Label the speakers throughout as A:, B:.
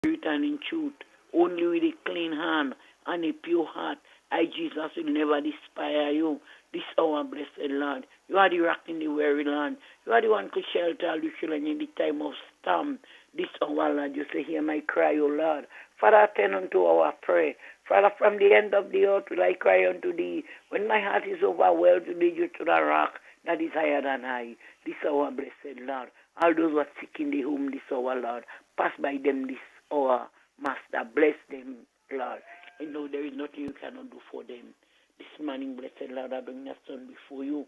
A: spirit and in truth. Only with a clean hand and a pure heart, I, Jesus, will never despise you. This hour, blessed Lord. You are the rock in the weary land. You are the one to shelter all the children in the time of storm. This hour, Lord, you say, hear my cry, O Lord. Father, attend unto our prayer. Father, from the end of the earth will I cry unto thee. When my heart is overwhelmed, to lead you to the rock that is higher than I. This hour, blessed Lord. All those who are sick in the home this hour, Lord, pass by them this hour. Master, bless them, Lord. I know there is nothing you cannot do for them. This morning, blessed Lord, I bring your son before you.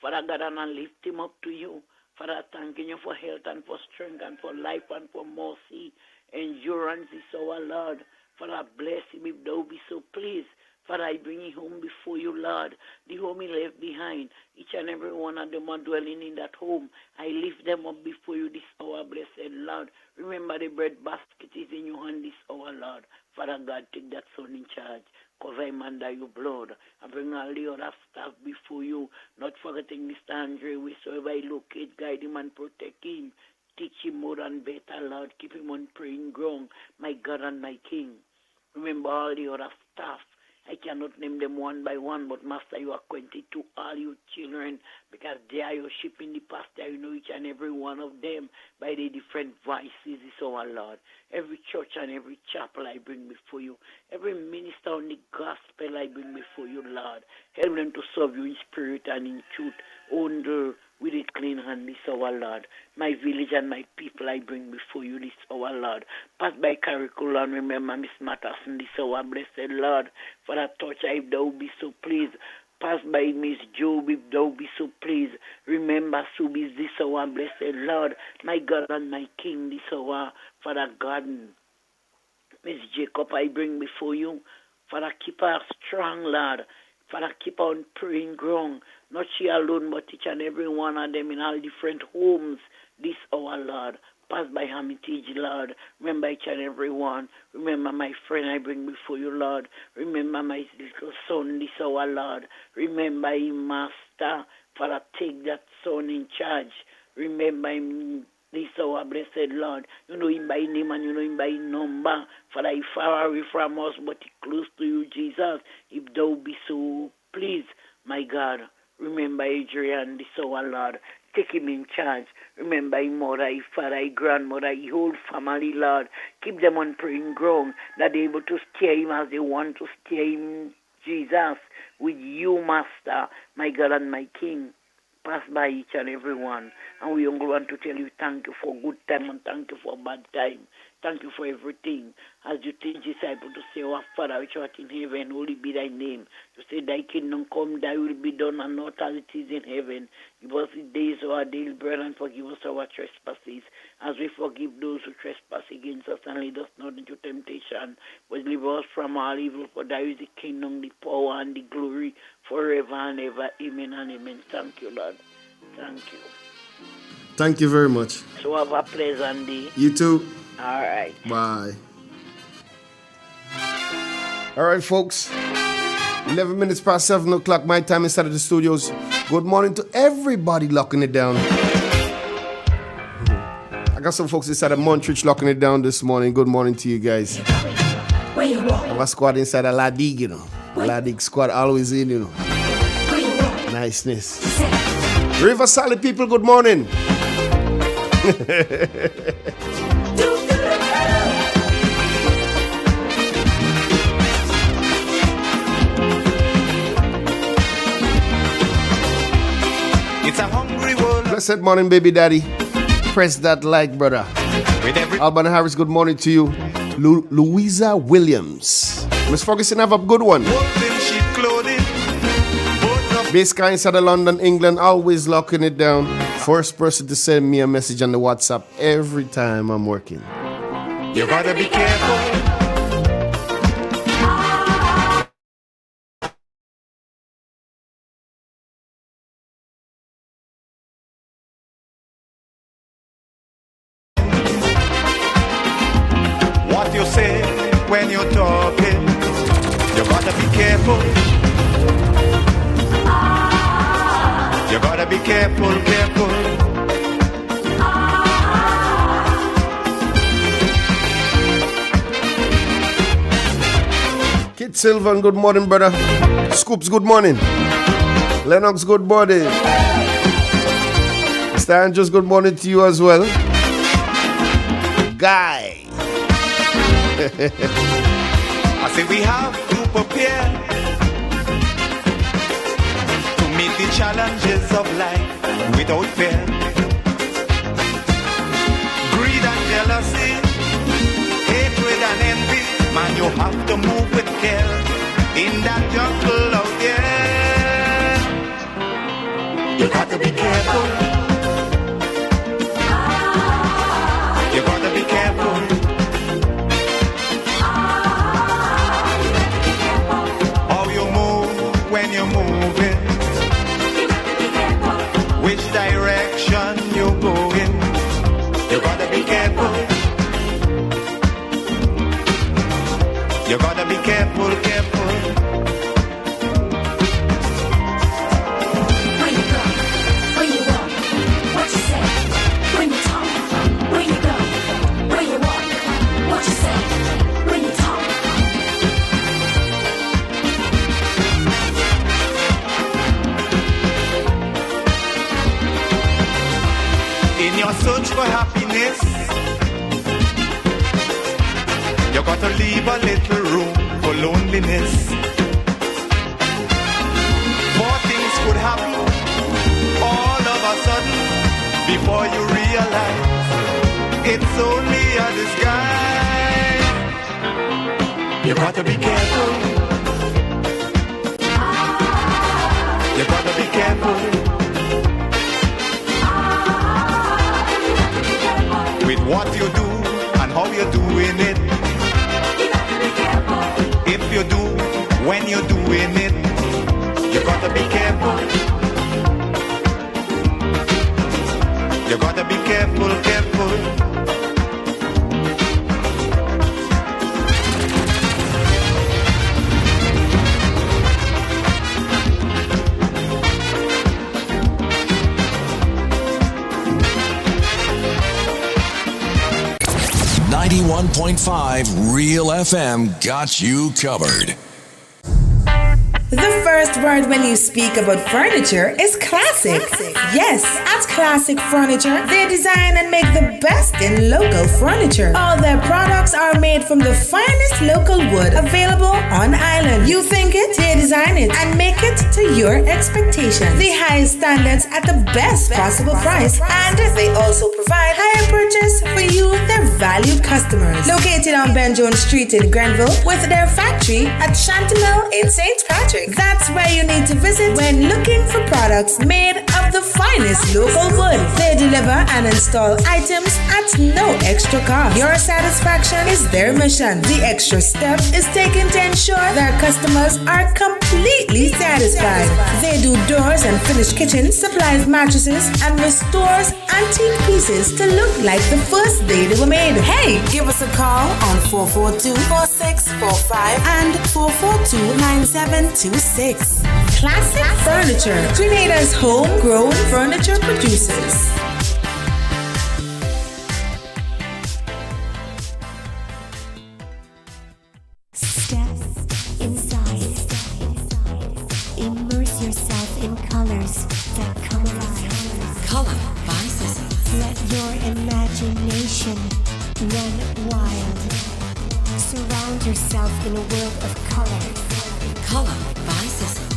A: Father God, and I lift him up to you. Father, thanking you for health and for strength and for life and for mercy, endurance is our Lord. Father, bless him if thou be so pleased. Father, I bring him home before you, Lord. The home he left behind. Each and every one of them are dwelling in that home. I lift them up before you this hour, blessed Lord. Remember the bread basket is in your hand this hour, Lord. Father God, take that son in charge. Cover him under your blood. I bring all the other staff before you. Not forgetting Mr. Andre, wheresoever I locate, guide him and protect him. Teach him more and better, Lord. Keep him on praying ground, my God and my King. Remember all the other staff. I cannot name them one by one, but Master, you are acquainted to all your children because they are your sheep in the pasture. You know each and every one of them by the different voices, is our Lord. Every church and every chapel I bring before you. Every minister on the gospel I bring before you, Lord. Help them to serve you in spirit and in truth. Under with a clean hand, this our Lord. My village and my people I bring before you, this our Lord. Pass by curriculum, remember Miss Matterson, this our blessed Lord. For that touch, if thou be so pleased. Pass by Miss Job, if thou be so pleased. Remember Subis, this our blessed Lord. My God and my King, this our Father God. Miss Jacob, I bring before you. Father, keep her strong, Lord. Father, keep on praying ground. Not she alone, but each and every one of them in all different homes. This our Lord. Pass by Hermitage, Lord. Remember each and every one. Remember my friend I bring before you, Lord. Remember my little son, this our Lord. Remember him, Master. Father, take that son in charge. Remember him, this our blessed Lord. You know him by name and you know him by number. Father, he far away from us, but he close to you, Jesus. If thou be so pleased, my God. Remember Adrian, this our Lord. Take him in charge. Remember his mother, his father, his grandmother, his whole family, Lord. Keep them on praying ground, that they're able to steer him as they want to steer him, Jesus, with you, Master, my God and my King. Pass by each and every one. And we only want to tell you thank you for good time and thank you for bad time. Thank you for everything. As you teach disciples to say, our Father which art in heaven, holy be thy name. To say, thy kingdom come, thy will be done on earth as it is in heaven. Give us the days of our daily bread and forgive us our trespasses, as we forgive those who trespass against us, and lead us not into temptation, but deliver us from all evil. For thy is the kingdom, the power, and the glory, forever and ever. Amen and amen. Thank you, Lord. Thank you.
B: Thank you very much.
A: So have a pleasant day.
B: You too.
A: All right.
B: Bye. All right, folks. 11 minutes past 7 o'clock, my time inside of the studios. Good morning to everybody locking it down. I got some folks inside of Montrich locking it down this morning. Good morning to you guys. I have a squad inside of Ladig, you know. Ladig squad always in, you know. Niceness. River Solid people, good morning.
C: It's a hungry world.
B: Blessed morning, baby daddy. Press that like, brother. Alban Harris, good morning to you. Louisa Williams. Miss Ferguson, have a good one. Base guy inside of London, England, always locking it down. First person to send me a message on the WhatsApp every time I'm working.
C: You gotta be careful. What you say when you're talking, you gotta be careful. You gotta be careful, careful.
B: Sylvan, good morning, brother. Scoops, good morning. Lennox, good morning. Stan, just good morning to you as well. Guy.
C: I say we have to prepare to meet the challenges of life without fear. Greed and jealousy, hatred and envy, man, you have to move with care in that jungle out there. You got to be careful. You got to be careful. When you're moving, which direction you're going, you gotta be careful. You gotta be careful, careful.
D: Where you go, where you walk, what you say, when you talk. Where you go, where you walk, what you say, when you talk.
C: In your search for happiness, you gotta leave a little room for loneliness. More things could happen all of a sudden before you realize it's only a disguise. You gotta be careful. You gotta be careful. With what you do and how you're doing it. If you do, when you're doing it, you gotta be careful. You gotta be careful, careful.
E: 91.5 Real FM got you covered.
F: The first word when you speak about furniture is classic. Yes, at Classic Furniture, they design and make the best in local furniture. All their products are made from the finest local wood available on island. You think it, they design it and make it to your expectations. The highest standards at the best possible price, and they also provide higher purchase for you, their valued customers. Located on Ben Jones Street in Grenville, with their factory at Chantemelle in St. Patrick. That's where you need to visit when looking for products made of the finest local wood. They deliver and install items at no extra cost. Your satisfaction is their mission. The extra step is taken to ensure their customers are completely satisfied. They do doors and finished kitchens, supplies mattresses, and restores antique pieces to look like the first day they were made. Hey, give us a call on 442-4645 and 442-9726. Classic Furniture, Grenada's homegrown furniture producers.
D: Step inside. Immerse yourself in colors that come alive.
G: Color by Sissons.
D: Let your imagination run wild. Surround yourself in a world of color.
G: Color by Sissons.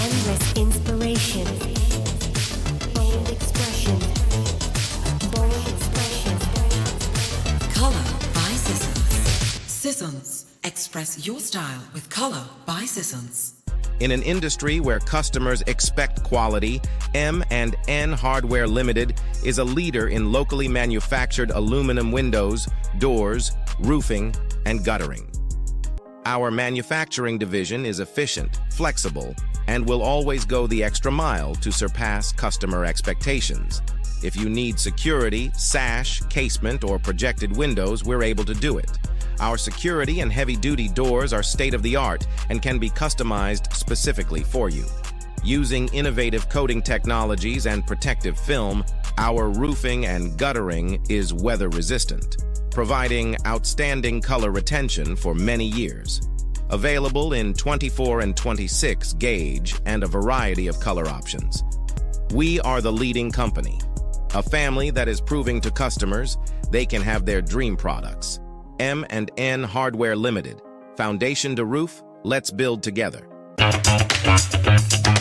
D: Endless inspiration. Bold expression. Bold expression.
G: Color by Sissons. Sissons. Express your style with Color by Sissons.
H: In an industry where customers expect quality, M&N Hardware Limited is a leader in locally manufactured aluminum windows, doors, roofing, and guttering. Our manufacturing division is efficient, flexible, and will always go the extra mile to surpass customer expectations. If you need security, sash, casement, or projected windows, we're able to do it. Our security and heavy-duty doors are state-of-the-art and can be customized specifically for you. Using innovative coating technologies and protective film, our roofing and guttering is weather-resistant, providing outstanding color retention for many years. Available in 24 and 26 gauge and a variety of color options. We are the leading company, a family that is proving to customers they can have their dream products. M&N Hardware Limited. Foundation to roof, let's build together.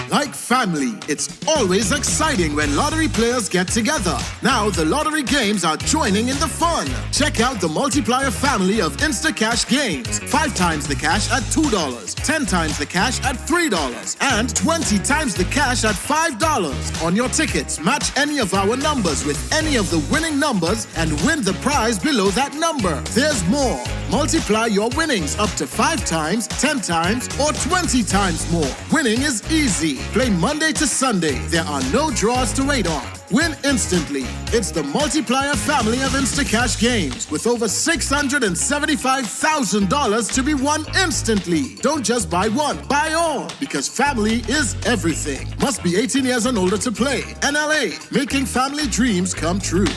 I: Like family, it's always exciting when lottery players get together. Now the lottery games are joining in the fun. Check out the multiplier family of Instacash games. 5 times the cash at $2, 10 times the cash at $3, and 20 times the cash at $5. On your tickets, match any of our numbers with any of the winning numbers and win the prize below that number. There's more. Multiply your winnings up to 5 times, 10 times, or 20 times more. Winning is easy. Play Monday to Sunday. There are no draws to wait on. Win instantly. It's the multiplier family of Instacash games with over $675,000 to be won instantly. Don't just buy one, buy all, because family is everything. Must be 18 years and older to play. NLA, making family dreams come true.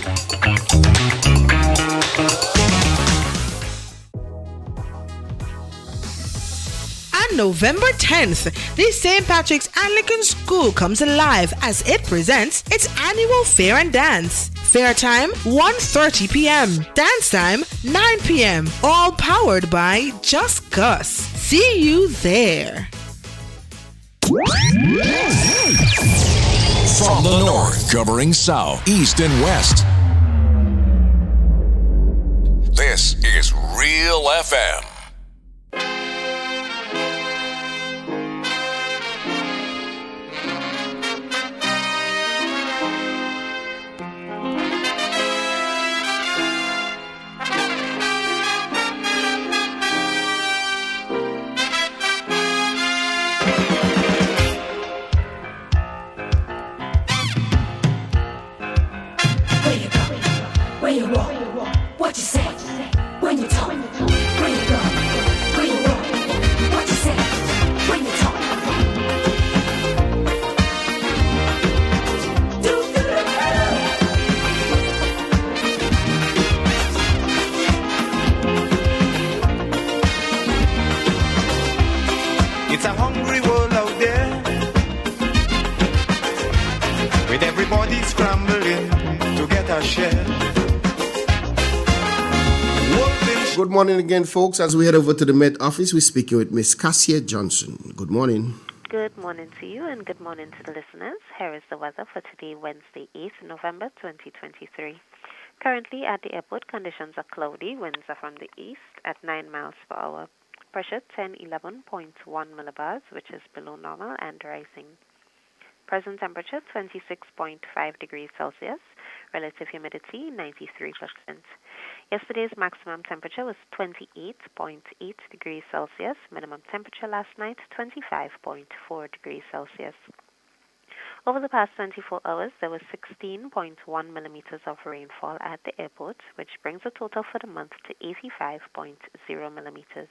F: On November 10th, the St. Patrick's Anglican School comes alive as it presents its annual Fair and Dance. Fair time, 1:30 p.m. Dance time, 9 p.m. All powered by Just Gus. See you there.
E: From the north, covering south, east, and west. This is Real FM.
D: Where you walk, what you say, when you talk, where you go, where you walk, what you say, when you talk.
C: It's a hungry world out there, with everybody scrambling to get a share.
B: Good morning again, folks. As we head over to the Met office, we're speaking with Miss Cassia Johnson. Good morning.
J: Good morning to you and good morning to the listeners. Here is the weather for today, Wednesday, 8th November 2023. Currently at the airport, conditions are cloudy. Winds are from the east at 9 miles per hour. Pressure 1011.1 millibars, which is below normal and rising. Present temperature 26.5 degrees Celsius. Relative humidity 93%. Yesterday's maximum temperature was 28.8 degrees Celsius. Minimum temperature last night 25.4 degrees Celsius. Over the past 24 hours, there was 16.1 millimeters of rainfall at the airport, which brings the total for the month to 85.0 millimeters.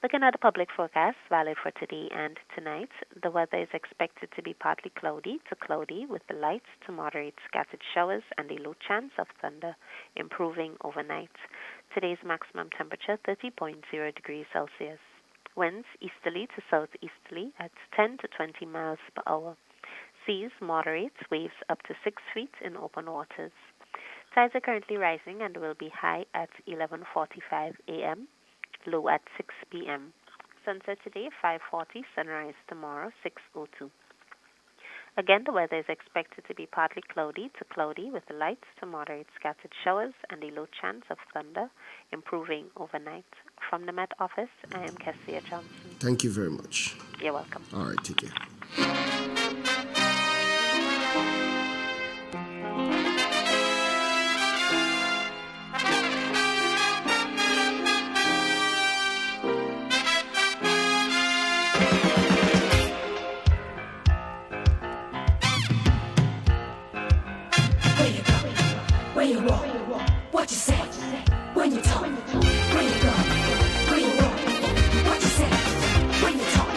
J: Looking at the public forecast valid for today and tonight, the weather is expected to be partly cloudy to cloudy with the light to moderate scattered showers and a low chance of thunder, improving overnight. Today's maximum temperature 30.0 degrees Celsius. Winds easterly to southeasterly at 10 to 20 miles per hour. Seas moderate, waves up to 6 feet in open waters. Tides are currently rising and will be high at 11:45 a.m. Low at 6 p.m. Sunset today, 5:40. Sunrise tomorrow, 6:02. Again, the weather is expected to be partly cloudy to cloudy with light to moderate scattered showers and a low chance of thunder, improving overnight. From the Met office, I am Cassia Johnson.
B: Thank you very much.
J: You're welcome.
B: All right, take care.
D: Where you walk, what you say, when you talk, where you go, where you walk, what you say, when you talk.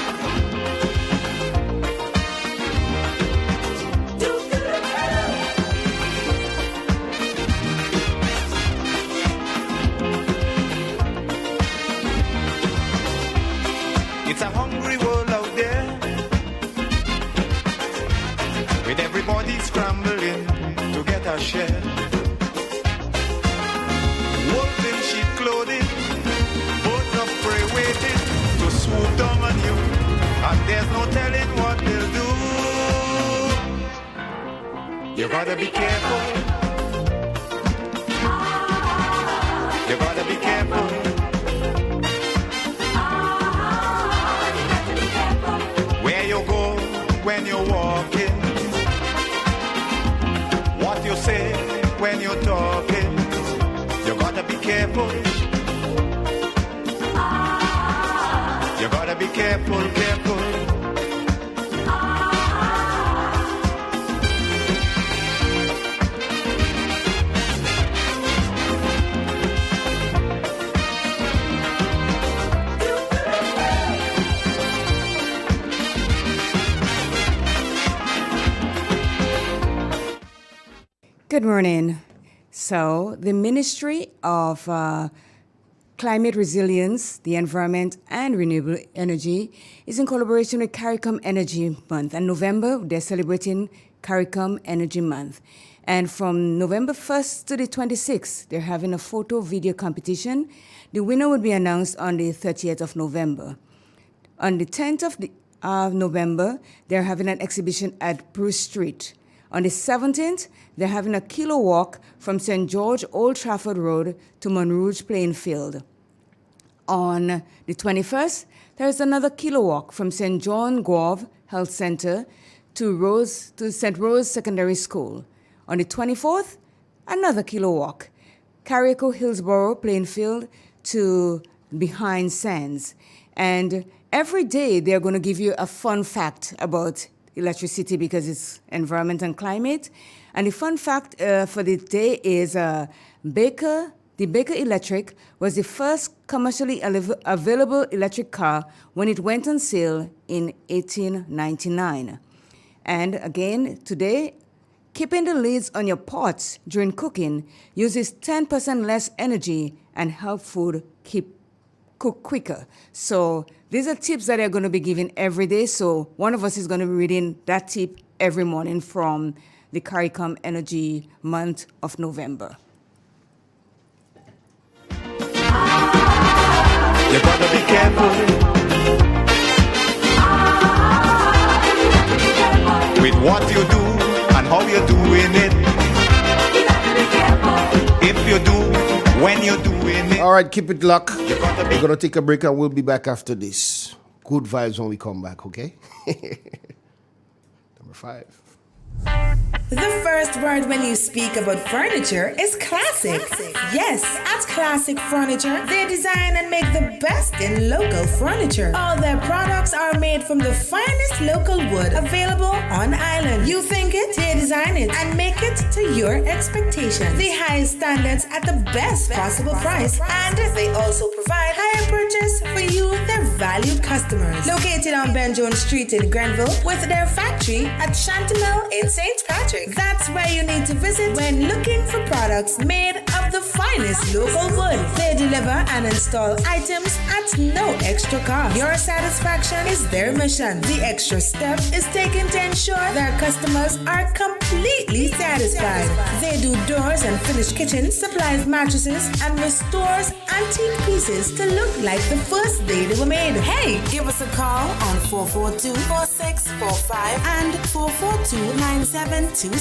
C: share. Wolves in sheep clothing, birds of prey waiting to swoop down on you, and there's no telling what they'll do. You gotta be careful. You gotta be careful. Where you go when you're walking, what you say when you're talking, you gotta be careful. You gotta be careful, careful.
K: Good morning. So, the Ministry of Climate Resilience, the Environment and Renewable Energy is in collaboration with CARICOM Energy Month. And November, they're celebrating CARICOM Energy Month. And from November 1st to the 26th, they're having a photo video competition. The winner will be announced on the 30th of November. On the 10th of November, they're having an exhibition at Bruce Street. On the 17th, they're having a kilo walk from St. George Old Trafford Road to Monrouge Playing Field. On the 21st, there is another kilo walk from St. John Grove Health Center to St. Rose Secondary School. On the 24th, another kilo walk, Carriacou Hillsborough Playing Field to Behind Sands. And every day they're going to give you a fun fact about electricity because it's environment and climate. And the fun fact for the day is the Baker Electric was the first commercially available electric car when it went on sale in 1899. And again, today, keeping the lids on your pots during cooking uses 10% less energy and help food cook quicker. So these are tips that are going to be given every day. So one of us is going to be reading that tip every morning from the CARICOM Energy Month of November.
C: You gotta be careful with what you do and how you're doing it. If you do, when you're doing it.
B: All right, keep it locked. We're going to take a break and we'll be back after this. Good vibes when we come back, okay? Number 5.
F: The first word when you speak about furniture is classic. Yes, at Classic Furniture, they design and make the best in local furniture. All their products are made from the finest local wood available on island. You think it, they design it, and make it to your expectations. The highest standards at the best possible price. And they also provide higher purchase for you, their valued customers. Located on Ben Jones Street in Grenville with their factory at Chantemelle in St. Patrick. That's where you need to visit when looking for products made of the finest local wood. They deliver and install items at no extra cost. Your satisfaction is their mission. The extra step is taken to ensure their customers are completely satisfied. They do doors and finished kitchens, supplies mattresses, and restores antique pieces to look like the first day they were made. Hey, give us a call on 442-4645 and 442-9726.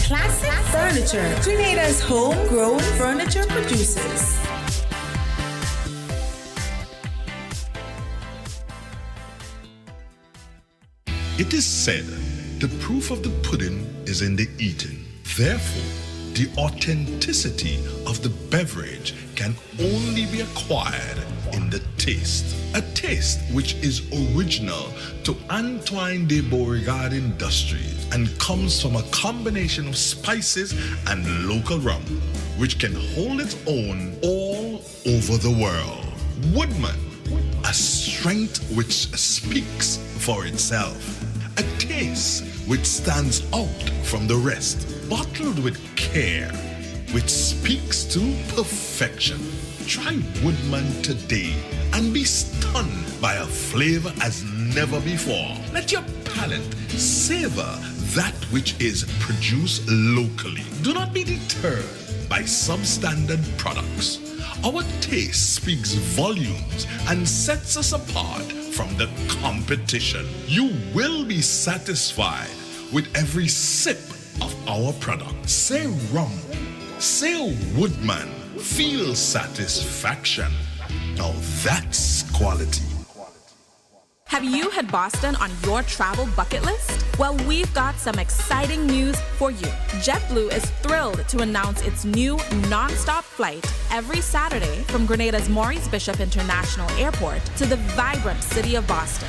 F: Classic Furniture, Grenada's homegrown furniture producers.
L: It is said, the proof of the pudding is in the eating. Therefore, the authenticity of the beverage can only be acquired in the taste. A taste which is original to Antoine de Beauregard Industries and comes from a combination of spices and local rum, which can hold its own all over the world. Woodman, a strength which speaks for itself. A taste which stands out from the rest, bottled with care, which speaks to perfection. Try Woodman today and be stunned by a flavor as never before. Let your palate savor that which is produced locally. Do not be deterred by substandard products. Our taste speaks volumes and sets us apart from the competition. You will be satisfied with every sip of our product. Say rum, say Woodman, feel satisfaction. Now that's quality.
M: Have you had Boston on your travel bucket list? Well, we've got some exciting news for you. JetBlue is thrilled to announce its new non-stop flight every Saturday from Grenada's Maurice Bishop International Airport to the vibrant city of Boston.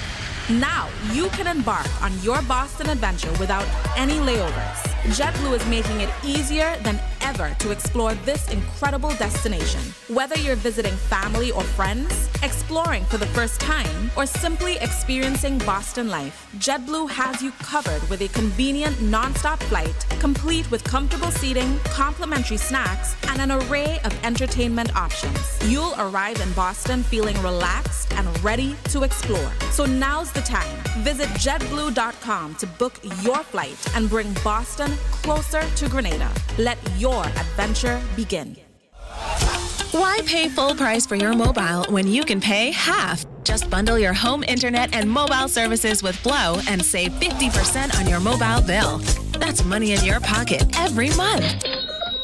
M: Now you can embark on your Boston adventure without any layovers. JetBlue is making it easier than ever to explore this incredible destination. Whether you're visiting family or friends, exploring for the first time, or simply experiencing Boston life, JetBlue has you covered with a convenient non-stop flight, complete with comfortable seating, complimentary snacks, and an array of entertainment options. You'll arrive in Boston feeling relaxed and ready to explore. So now's the time. Visit JetBlue.com to book your flight and bring Boston closer to Grenada. Let your adventure begin.
N: Why pay full price for your mobile when you can pay half? Just bundle your home internet and mobile services with Flow and save 50% on your mobile bill. That's money in your pocket every month.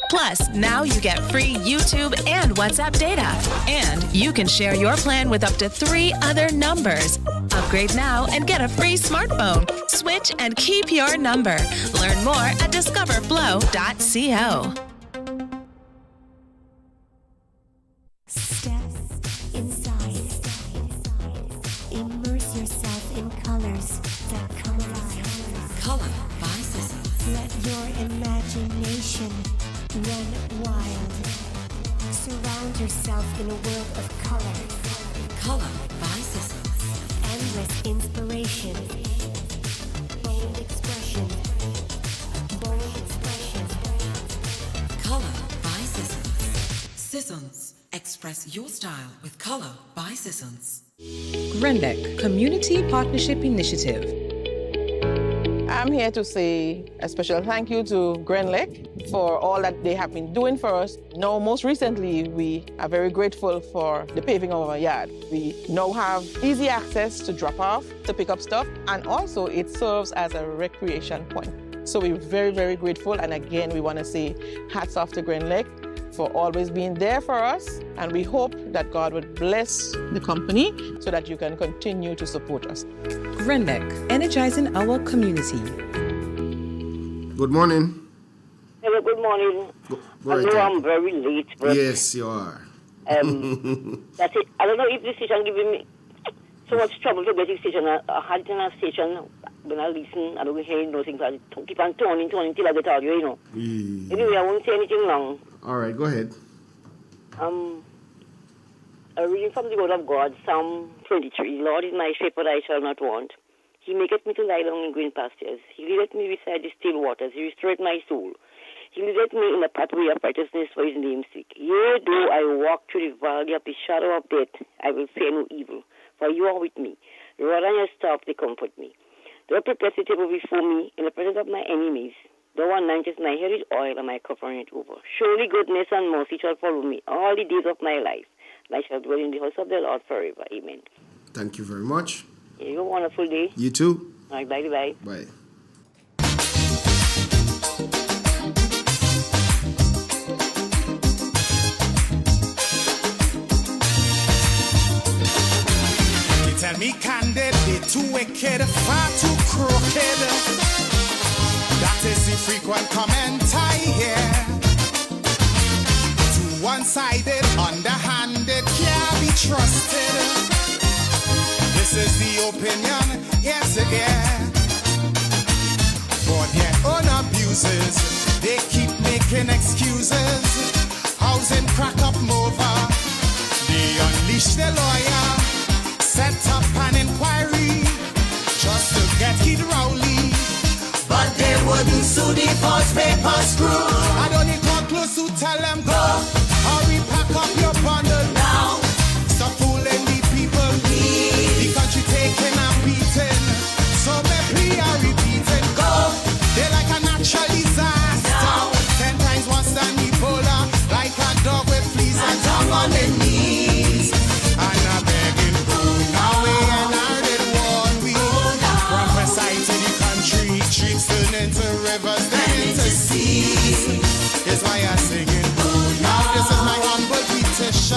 N: Plus, now you get free YouTube and WhatsApp data. And you can share your plan with up to 3 other numbers. Upgrade now and get a free smartphone. Switch and keep your number. Learn more at discoverflow.co.
D: Step inside. Immerse yourself in colors that come alive.
G: Color by Sissons.
D: Let your imagination run wild. Surround yourself in a world of color.
G: Color by Sissons.
D: Endless inspiration. Bold expression. Bold expression.
G: Color by Sissons. Sissons. Express your style with Color by Sissons.
O: GRENLEC Community Partnership Initiative.
P: I'm here to say a special thank you to GRENLEC for all that they have been doing for us. Now, most recently, we are very grateful for the paving of our yard. We now have easy access to drop off, to pick up stuff, and also it serves as a recreation point. So we're very, very grateful. And again, we want to say hats off to GRENLEC for always being there for us. And we hope that God would bless the company so that you can continue to support us.
O: GRENLEC, energizing our community.
B: Good morning.
Q: Hello, good morning. I know I'm very late, but
B: yes, you are.
Q: that's it. I don't know if this station giving me so much trouble to get this station. I had it in a station when I listen. I don't hear nothing. I keep on turning till I get audio, you know. Anyway, I won't say anything long.
B: All right, go ahead.
Q: A reading from the word of God, Psalm 23. Lord is my shepherd, I shall not want. He maketh me to lie down in green pastures. He leadeth me beside the still waters. He restoreth my soul. He leadeth me in the pathway of righteousness for his name's sake. Yea, though I walk through the valley of the shadow of death, I will fear no evil, for you are with me. Your rod and your staff, they comfort me. Thou preparest a table before me in the presence of my enemies. Thou anointest my head with oil, and my cup runneth over. Surely goodness and mercy shall follow me all the days of my life, and I shall dwell in the house of the Lord forever. Amen.
B: Thank you very much.
Q: You have a wonderful day.
B: You too.
Q: All right, bye.
B: Bye.
C: You tell me candid, they too wicked, far too crooked. That is the frequent comment I hear. Too one-sided, underhanded, can't be trusted. This is the opinion, yes again. For their own abuses, they keep making excuses. Housing crack up over. They unleash the lawyer, set up an inquiry, just to get Kid Rowley. But they wouldn't sue the false paper screw. I don't need to close to tell them go. Hurry, pack up your bundle now. Stop fooling the people. The country taking and beating. So me plea are repeating. Go,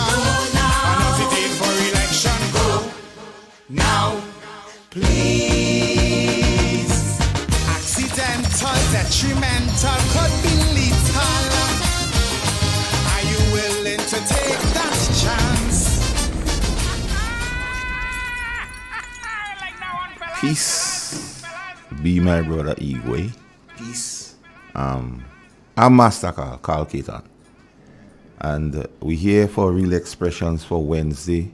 C: And as it is for election, go now, please. Accidental, detrimental, could be lethal. Are you willing to take that chance?
R: Peace be my brother Igwe.
B: Peace.
R: I'm Master Carl Keaton. And we're here for Real Expressions for Wednesday,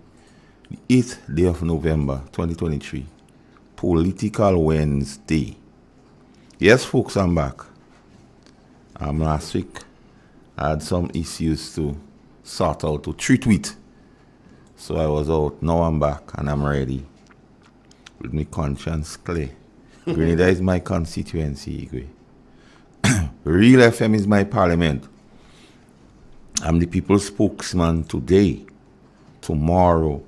R: the 8th day of November 2023. Political Wednesday. Yes, folks, I'm back. Last week, I had some issues to sort out, to treat with. So I was out. Now I'm back and I'm ready. With my conscience clear. Grenada is my constituency, Igwe. Real FM is my parliament. I'm the people's spokesman today, tomorrow,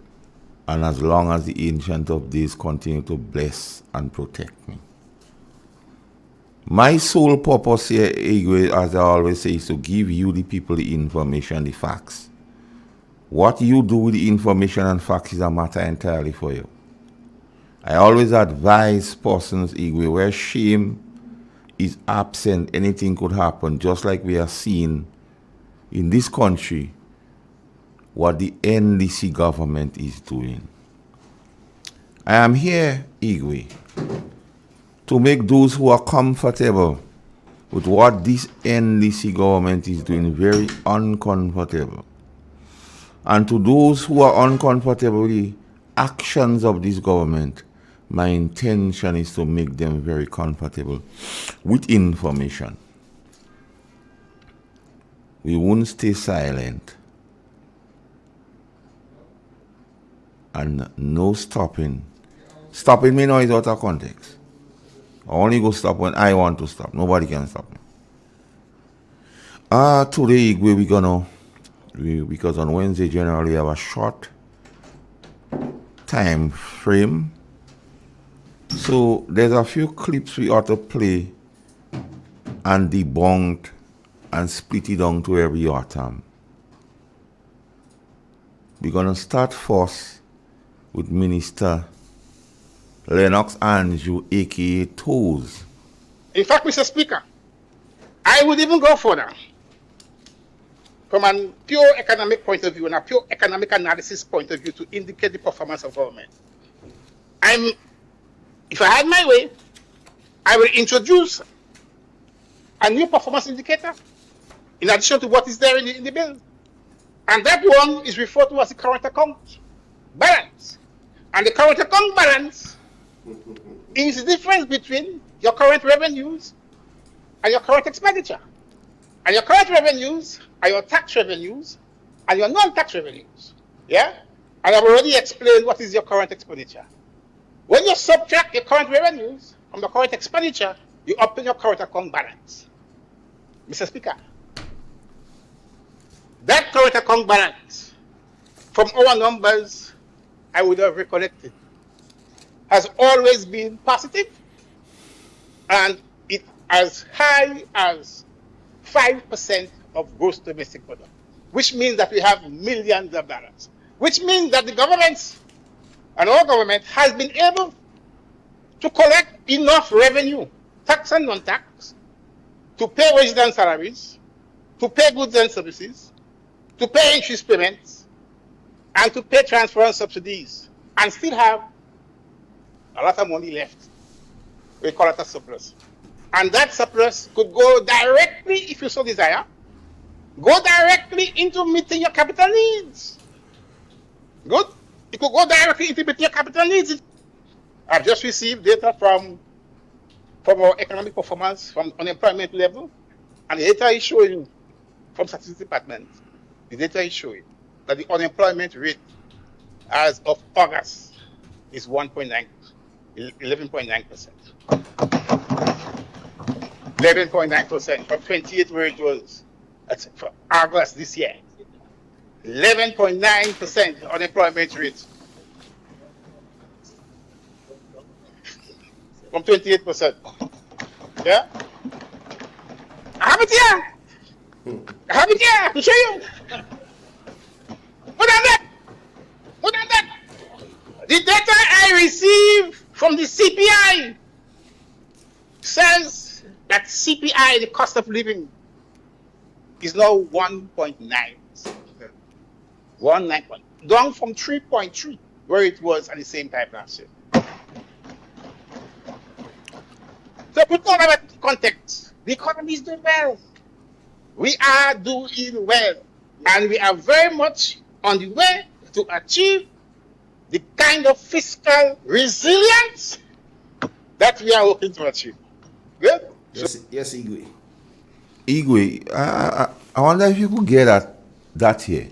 R: and as long as the Ancient of Days continue to bless and protect me. My sole purpose here, Igwe, as I always say, is to give you, the people, the information, the facts. What you do with the information and facts is a matter entirely for you. I always advise persons, Igwe, where shame is absent, anything could happen, just like we are seeing in this country what the NDC government is doing. I am here, Igwe, to make those who are comfortable with what this NDC government is doing very uncomfortable. And to those who are uncomfortable with the actions of this government, my intention is to make them very comfortable with information. We won't stay silent. And no stopping. Stopping me now is out of context. I only go stop when I want to stop. Nobody can stop me. Today because on Wednesday generally we have a short time frame. So there's a few clips we ought to play and debunk and split it down to every atom. We're going to start first with Minister Lennox Andrew, a.k.a. Toes.
S: In fact, Mr. Speaker, I would even go further. From a pure economic point of view and a pure economic analysis point of view to indicate the performance of government. If I had my way, I will introduce a new performance indicator in addition to what is there in the bill. And that one is referred to as the current account balance. And the current account balance is the difference between your current revenues and your current expenditure. And your current revenues are your tax revenues and your non-tax revenues. Yeah? And I've already explained what is your current expenditure. When you subtract your current revenues from the current expenditure, you obtain your current account balance. Mr. Speaker, that current account balance, from our numbers I would have recollected, has always been positive, and it as high as 5% of gross domestic product, which means that we have millions of dollars, which means that the government and our government has been able to collect enough revenue, tax and non-tax, to pay wages and salaries, to pay goods and services, to pay interest payments, and to pay transfer and subsidies, and still have a lot of money left. We call it a surplus. And that surplus could go directly, if you so desire, go directly into meeting your capital needs. Good? It could go directly into meeting your capital needs. I've just received data from our economic performance, from unemployment level, and the data is showing from Statistics Department, the data is showing that the unemployment rate as of August is 11.9%. 11.9% from 28 where it was for August this year. 11.9% unemployment rate from 28%. Yeah? I have it here. I have it here to show you. from the CPI says that CPI, the cost of living, is now 1.9%. 1.9, down from 3.3, where it was at the same time last year. So put all that into context. The economy is doing well. We are doing well. And we are very much on the way to achieve the kind of fiscal resilience that we are hoping to achieve. Good?
B: Yes, Igwe.
R: Igwe, I wonder if you could get that here.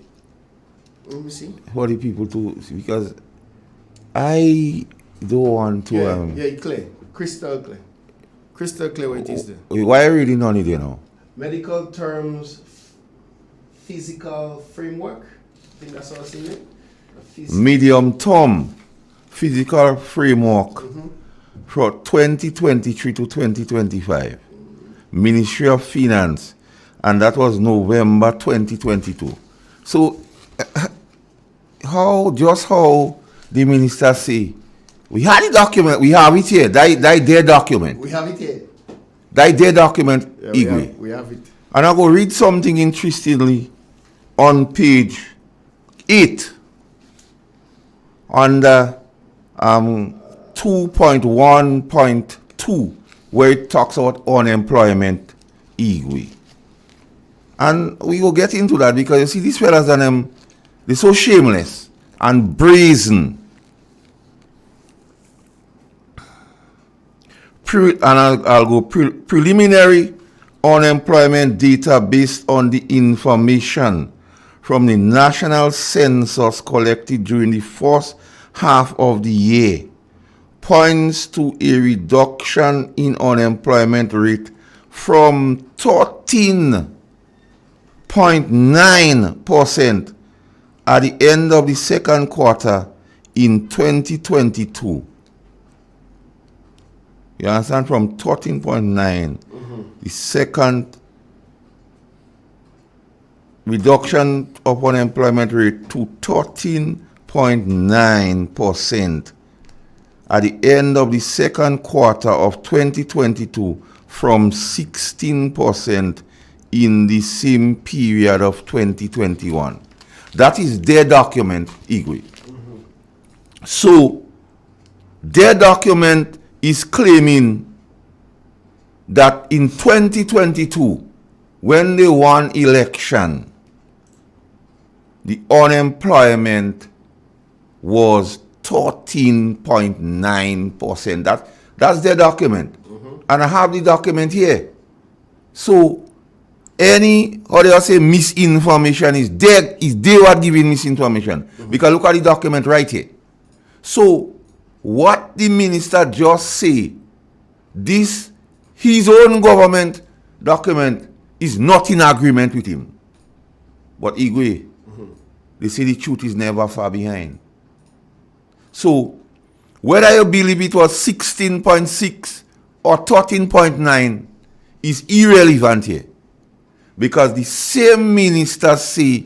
B: Let me see.
R: For the people to see, because I don't want to.
B: Clear. Crystal clear. Crystal clear what it is there.
R: Why are you reading on it, you know?
B: Medical terms, physical framework. I think that's what I see it.
R: Medium term physical framework for 2023 to 2025. Ministry of Finance. And that was November 2022. So, how the minister say, we had the document, we have it here, that their document.
B: We have it here.
R: That their document, Igwe.
B: We have it.
R: And I go read something interestingly on page 8 under 2.1.2, where it talks about unemployment, Igwe. And we will get into that because you see these fellas and they're so shameless and brazen. I'll go preliminary unemployment data based on the information from the national census collected during the first half of the year points to a reduction in unemployment rate from 13.9% at the end of the second quarter in 2022. You understand? From 13.9, the second reduction of unemployment rate to 13.9% at the end of the second quarter of 2022 from 16% in the same period of 2021. That is their document, Igwe. So, their document is claiming that in 2022, when they won election, the unemployment was 13.9%. That's their document. And I have the document here. So, misinformation is they were giving misinformation. Because look at the document right here. So, what the minister just say, his own government document is not in agreement with him. But Igwe, they say the truth is never far behind. So, whether you believe it was 16.6 or 13.9 is irrelevant here. Because the same minister say,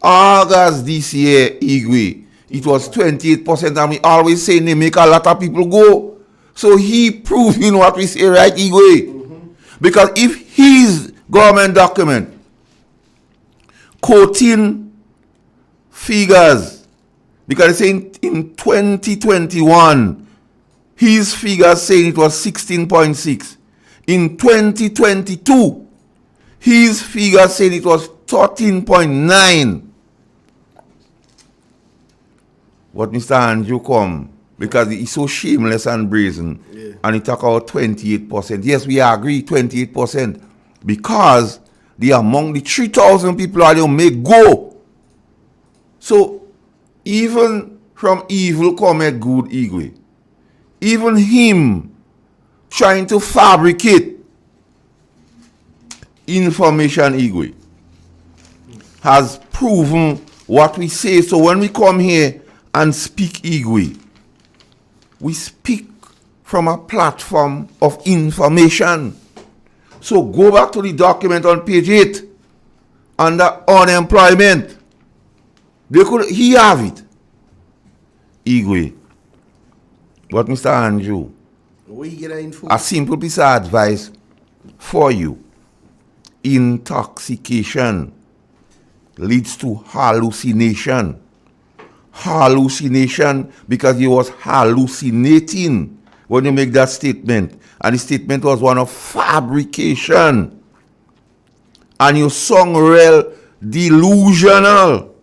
R: August this year, Igwe, it was 28%, and we always say they make a lot of people go. So he proving what we say, right, Igwe? Because if his government document quoting figures, because it's saying in 2021, his figures saying it was 16.6. In 2022, his figures saying it was 13.9. But Mr. Andrew come because he's so shameless and brazen. And he talk about 28%. Yes, we agree, 28%. Because they are among the 3,000 people that they make go. So, even from evil cometh good, Igwe. Even him trying to fabricate information, Igwe, has proven what we say. So when we come here and speak, Igwe, we speak from a platform of information. So go back to the document on page 8 under unemployment. He have it. Igwe, But Mr. Andrew,
B: where you get that info?
R: a simple piece of advice for you. Intoxication leads to hallucination. Hallucination because you was hallucinating when you make that statement. And the statement was one of fabrication. And you sung real delusional.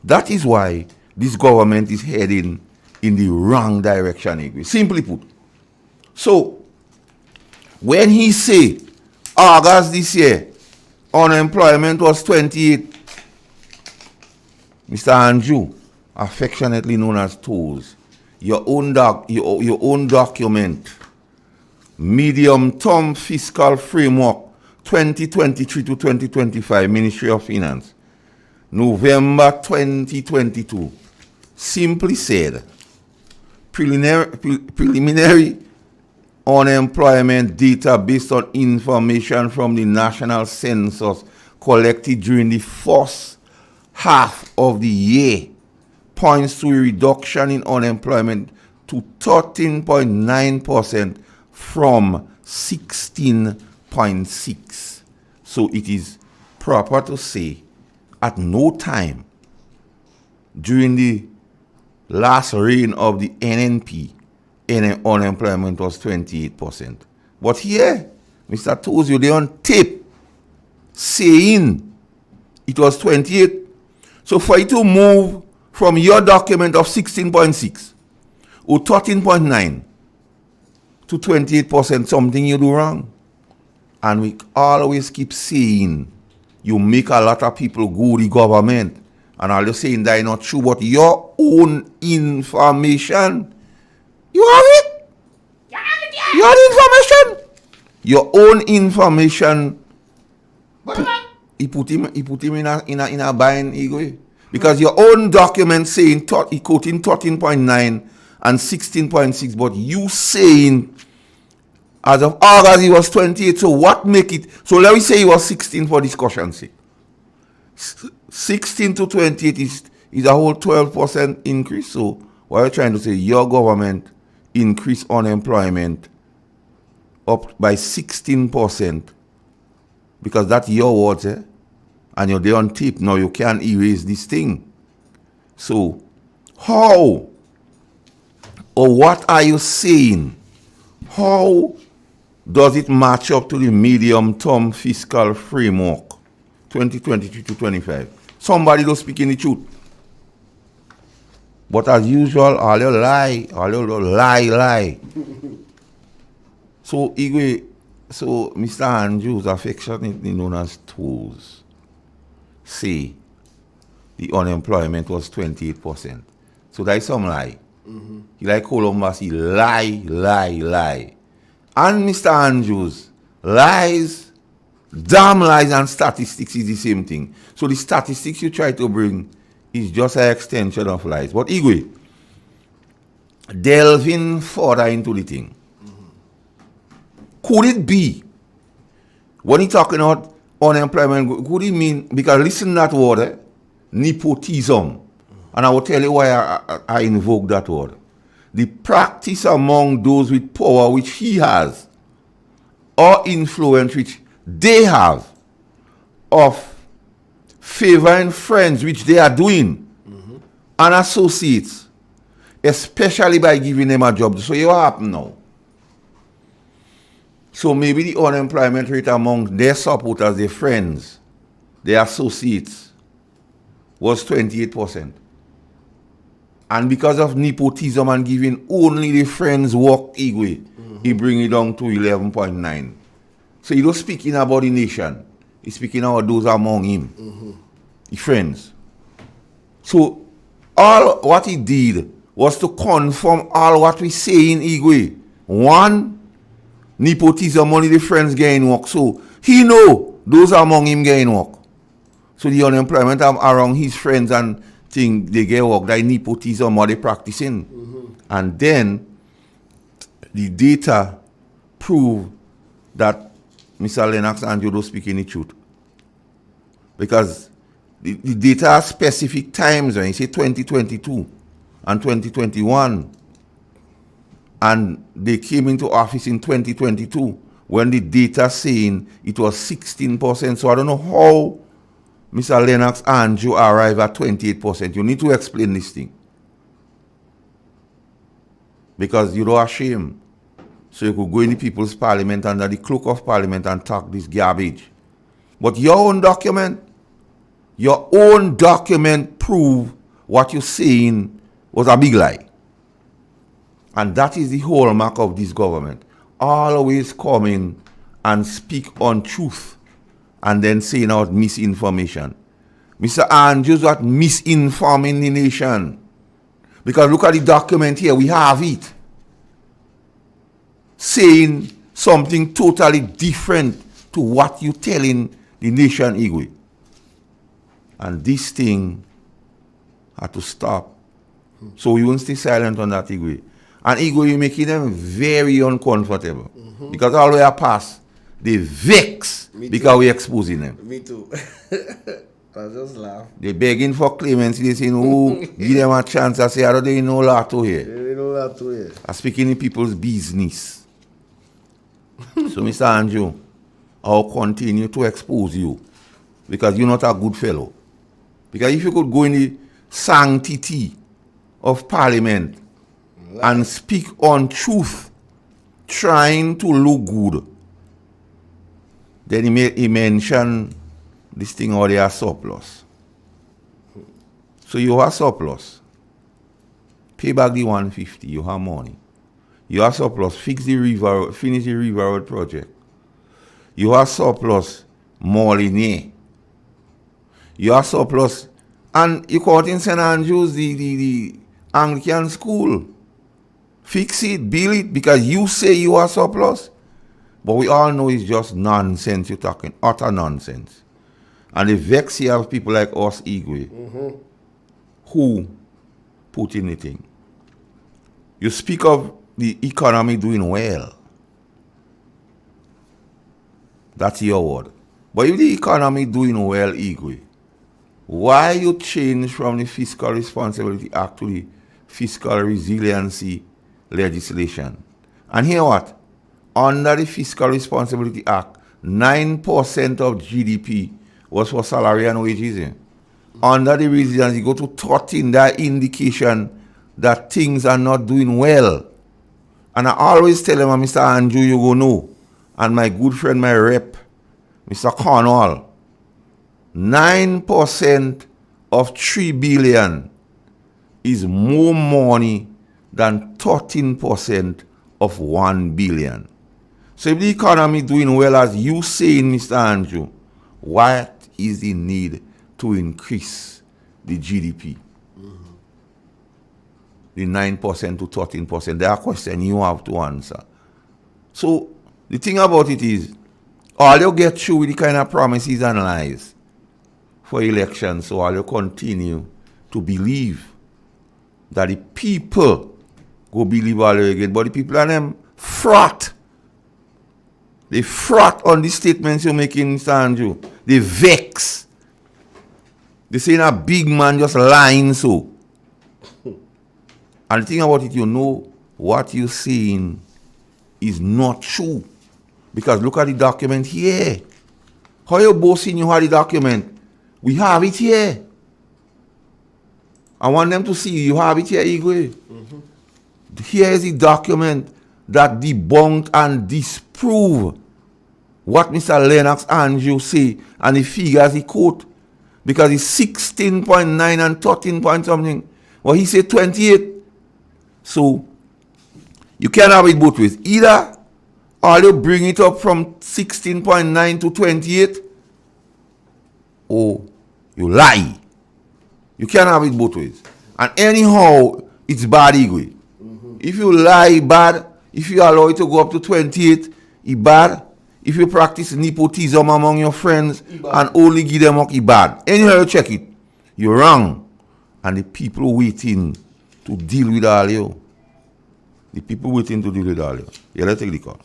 R: That is why this government is heading in the wrong direction. Simply put. So, when he say August this year, unemployment was 28, Mr. Andrew, affectionately known as Tools, your own document, medium-term fiscal framework 2023 to 2025, Ministry of Finance, November 2022, simply said, preliminary unemployment data based on information from the national census collected during the first half of the year points to a reduction in unemployment to 13.9% from 16.6%. So it is proper to say at no time during the last reign of the NNP, unemployment was 28%. But here, Mr. Toes, you on tape saying it was 28. So for you to move from your document of 16.6 or 13.9 to 28%, something you do wrong. And we always keep saying you make a lot of people go the government. And all you're saying that is not true, but your own information, you have it. You have the information. Your own information. He put him in a bind, Igwe. Because your own document saying he quoting 13.9 and 16.6, but you saying as of August he was 28. So what make it? So let me say he was 16 for discussion's sake. 16 to 28 is a whole 12% increase. So what you're trying to say, your government increased unemployment up by 16%, because that's your words, and you're there on tape. Now you can't erase this thing. So how or what are you saying? How does it match up to the medium-term fiscal framework 2023 to 25? Somebody don't speak in the truth. But as usual, all you lie. So, Igwe, so Mr. Andrews, affectionately known as Toes, say the unemployment was 28%. So that is some lie. Mm-hmm. He like Columbus, he lie. And Mr. Andrews, lies, damn lies and statistics is the same thing. So the statistics you try to bring is just an extension of lies. But Igwe, delving further into the thing, could it be, when he talking about unemployment, could it mean, because listen to that word, nepotism, and I will tell you why I invoke that word. The practice among those with power which he has, or influence which they have, of favoring friends which they are doing, and associates, especially by giving them a job. So you happen now. So maybe the unemployment rate among their supporters, their friends, their associates, was 28%. And because of nepotism and giving only the friends work, Igwe, he bring it down to 11.9. So he don't speaking about the nation. He's speaking about those among him, the friends. So all what he did was to confirm all what we say in Igwe. One, nepotism, only the friends getting work. So he know those among him getting work. So the unemployment around his friends and thing, they get work. That nepotism what they practicing. And then the data prove that Mr. Lennox and Jodo speaking the truth. Because the data are specific times when you say 2022 and 2021. And they came into office in 2022 when the data saying it was 16%. So I don't know how Mr. Lennox Andrew arrived at 28%. You need to explain this thing. Because you don't shame. So you could go in the People's Parliament under the cloak of Parliament and talk this garbage. But your own document prove what you're saying was a big lie. And that is the hallmark of this government. Always coming and speak untruth and then saying out misinformation. Mr. Andrews was misinforming the nation. Because look at the document here, we have it. Saying something totally different to what you're telling the nation, Igwe. And this thing had to stop. So we won't stay silent on that, Igwe. And Igwe, you're making them very uncomfortable. Because all the way past, they vex because we're exposing them.
B: Me too. I just laugh.
R: They're begging for clemency. They're saying, oh, give them a chance. I say, I don't know that to here.
B: They know that to here.
R: I'm speaking in people's business. So, Mr. Andrew, I'll continue to expose you because you're not a good fellow. Because if you could go in the sanctity of Parliament and speak on truth, trying to look good, then he mentioned this thing or they are surplus. So you have surplus. Pay back the 150, you have money. You have surplus, finish the River Road project. You have surplus, Molinier. You have surplus, and you caught in St. Andrews, the Anglican school. Fix it, build it, because you say you are surplus. But we all know it's just nonsense you're talking, utter nonsense. And the vex here of people like us, Igwe, who put in the thing. You speak of the economy doing well. That's your word. But if the economy doing well, Igwe, why you change from the Fiscal Responsibility Act to the Fiscal Resiliency legislation? And hear what? Under the Fiscal Responsibility Act, 9% of GDP was for salary and wages. Under the resiliency, go to 13, that indication that things are not doing well. And I always tell them, Mr. Andrew, you go know, and my good friend, my rep, Mr. Cornwall, 9% of 3 billion is more money than 13% of 1 billion. So if the economy doing well as you saying, Mr. Andrew, what is the need to increase the GDP? The 9% to 13%. There are questions you have to answer. So the thing about it is, all you get through with the kind of promises and lies for elections, so all you continue to believe that the people go believe all again, but the people and them fraud. They fraud on the statements you're making, Mr. Andrew. They vex. They saying a big man just lying so. And the thing about it, you know what you're saying is not true. Because look at the document here. How you boasting you have the document? We have it here. I want them to see you have it here, Igwe. Here is the document that debunk and disprove what Mr. Lennox Andrew say and the figures he quote. Because it's 16.9 and 13 point something. Well, he said 28. So, you can't have it both ways. Either, or you bring it up from 16.9 to 28, or you lie. You can't have it both ways. And anyhow, it's bad, Igwe. If you lie, bad. If you allow it to go up to 28, it's bad. If you practice nepotism among your friends and only give them up, it's bad. Anyhow, you check it. You're wrong. And the people waiting to deal with all you. The people waiting to deal with all you. Yeah, let's take the call.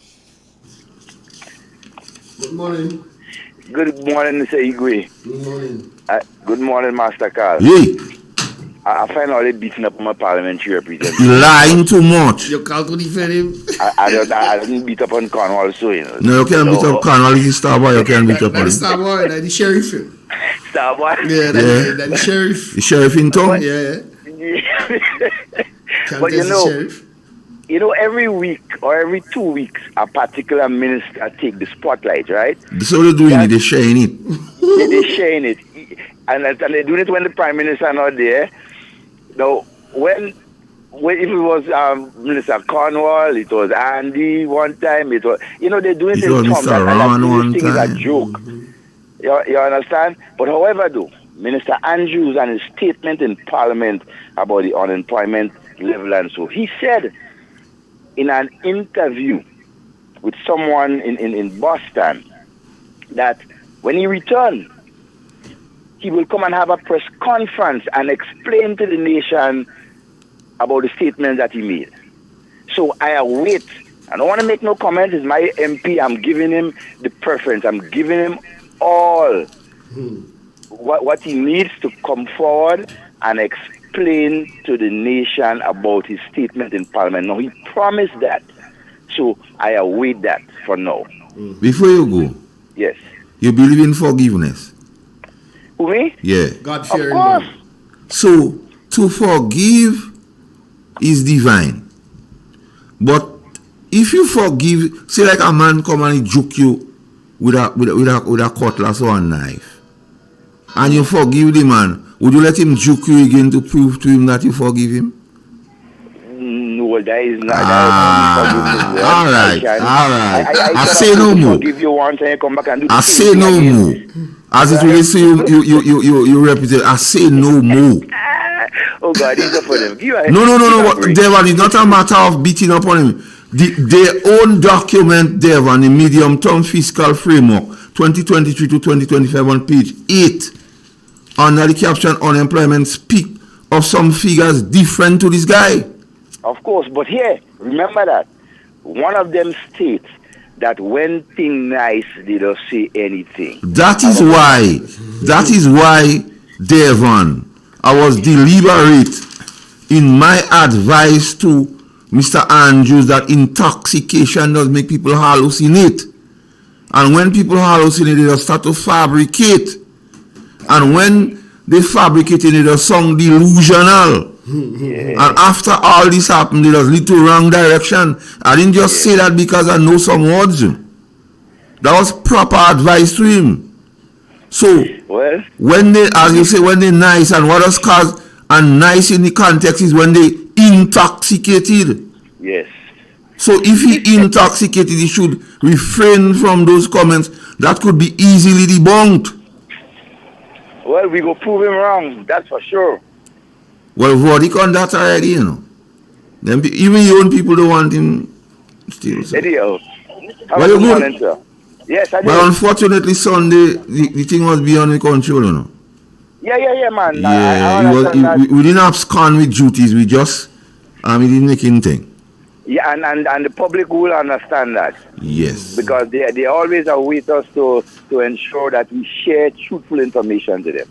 B: Good morning.
T: Good morning, Mr. Igwe.
B: Good morning.
T: Good morning, Master Carl.
R: Hey.
T: I find all they beating up my parliamentary representative.
R: Lying too much.
B: You can't defend him.
T: I didn't beat up on Cornwall, so you know.
R: No, you can't beat up Cornwall. He's a star boy. You can't beat up on him.
B: That's star boy. That's the sheriff.
T: Star boy.
B: Yeah, that's the sheriff.
R: The sheriff in town.
B: Yeah.
T: But you know, every week or every 2 weeks, a particular minister take the spotlight, right?
R: So they're doing it. They're sharing it.
T: They're sharing it, and they're doing it when the prime minister not there. Now, when if it was Minister Cornwall, it was Andy one time. It was they're doing it in
R: was
T: Tom.
R: Mr. Ron one
T: This thing is a
R: time.
T: joke. You understand? But however, though, Minister Andrews and his statement in Parliament about the unemployment level and so, he said in an interview with someone in Boston that when he returned, he will come and have a press conference and explain to the nation about the statement that he made. So I await. I don't want to make no comment. It's my MP. I'm giving him the preference. I'm giving him all what he needs to come forward and explain to the nation about his statement in Parliament. Now, he promised that. So I await that for now.
R: Before you go,
T: yes.
R: You believe in forgiveness?
T: Who, me?
R: Yeah.
B: God
T: fearing. Of course.
R: So, to forgive is divine. But if you forgive, say like a man come and he juke you with a cutlass or a knife, and you forgive the man, would you let him juke you again to prove to him that you forgive him?
T: No, that is not.
R: All right. I say no more.
T: Forgive you once and you come back and do the
R: I
T: same
R: say no
T: thing again.
R: more. As it relates to you represent, I say no more.
T: Oh God, it's up for them.
R: No. Devon, it's not a matter of beating up on him. Their own document, Devon, the medium-term fiscal framework, 2023 to 2025 on page 8, under the caption unemployment, speak of some figures different to this guy.
T: Of course, but here, remember that one of them states that when things nice, they don't say anything.
R: That is why, Devon, I was deliberate in my advice to Mr. Andrews that intoxication does make people hallucinate. And when people hallucinate, they just start to fabricate. And when they fabricate, they just sound delusional. And after all this happened, they just lead to wrong direction. I didn't just say that because I know some words. That was proper advice to him. So, when they, as you say, when they're nice, and what else cause, and nice in the context is when they intoxicated.
T: Yes.
R: So if he intoxicated, he should refrain from those comments that could be easily debunked.
T: Well, we go prove him wrong, that's for sure.
R: Well, verdict on that already, you know. Then even your own people don't want him still. So.
T: Eddie, have
R: Well,
T: a good
R: you
T: morning, sir. Yes, I do.
R: Well, unfortunately, Sunday, the thing was beyond control, you know.
T: Yeah, man.
R: Yeah, we didn't abscond with duties. We just, we didn't make anything.
T: Yeah, and the public will understand that.
R: Yes.
T: Because they always await us to ensure that we share truthful information to them.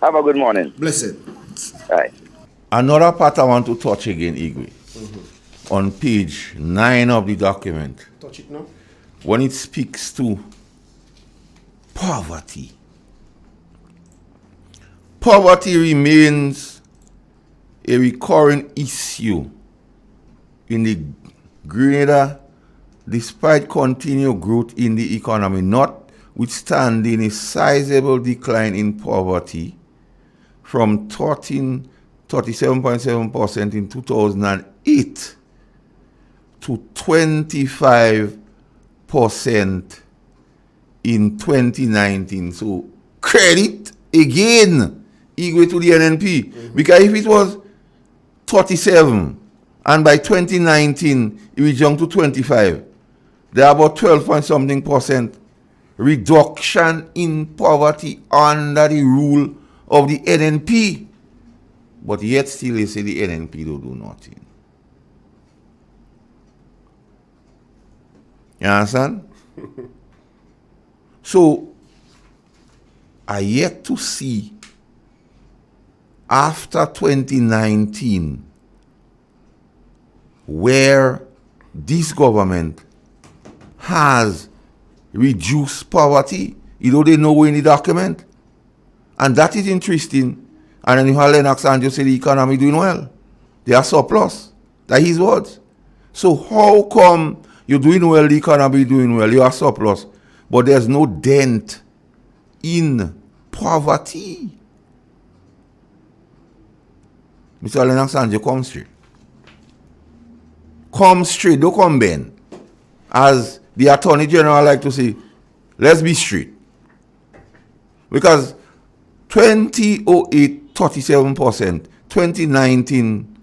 T: Have a good morning.
B: Blessed.
T: Right.
R: Another part I want to touch again, Igwe. On page 9 of the document.
B: Touch it now.
R: When it speaks to poverty. Poverty remains a recurring issue in the greater, despite continued growth in the economy, notwithstanding a sizable decline in poverty from 37.7% in 2008 to 25% in 2019. So credit again, Igwe, to the NNP. Because if it was 37 and by 2019 it was jumped to 25, there are about 12% reduction in poverty under the rule of the NNP. But yet still they say the NNP don't do nothing. You understand? So I yet to see after 2019, where this government has reduced poverty, they know in the document. And that is interesting. And then you have Lennox and you say the economy doing well. They are surplus. That is his words. So how come you're doing well, the economy doing well, you are surplus, but there's no dent in poverty? Mr. Lennox and you come straight. Come straight, don't come bend. As the Attorney General like to say, let's be straight. Because 2008, 37%, 2019,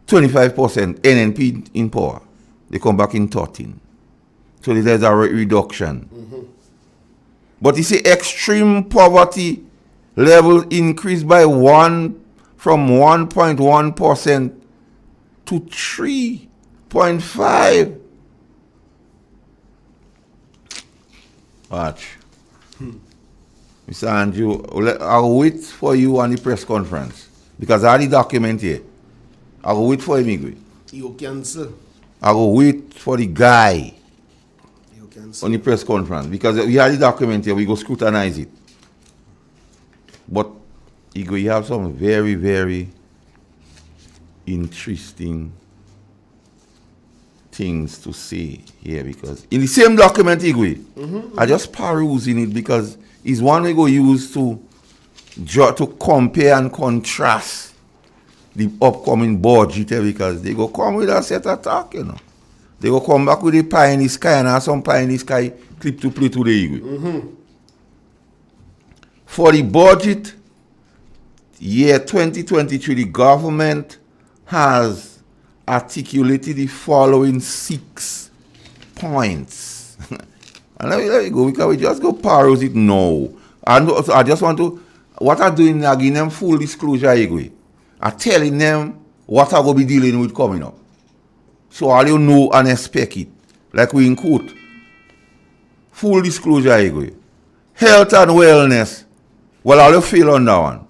R: 25% NNP in power. They come back in 13. So there's a reduction. But you see, extreme poverty level increased by from 1.1% to 3.5%. Watch. Mr. Andrew, I'll wait for you on the press conference. Because I have the document here. I'll wait for him, Igwe.
B: You cancel.
R: I'll wait for the guy on the press conference. Because we have the document here, we go scrutinize it. But, Igwe, you have some very, very interesting things to say here. Because in the same document, Igwe, I just perusing it because it's one we go use to compare and contrast the upcoming budget, because they go come with a set of talk, They go come back with a pie in the sky and some pie in the sky clip to play today. For the budget year 2023, the government has articulated the following 6 points. And let me go, because we just go peruse it now. And I just want to, what I'm doing, I give them full disclosure, Igwe. I'm telling them what I will be dealing with coming up. So all you know and expect it. Like we in court. Full disclosure, Igwe. Health and wellness. Well, all you feel on that one.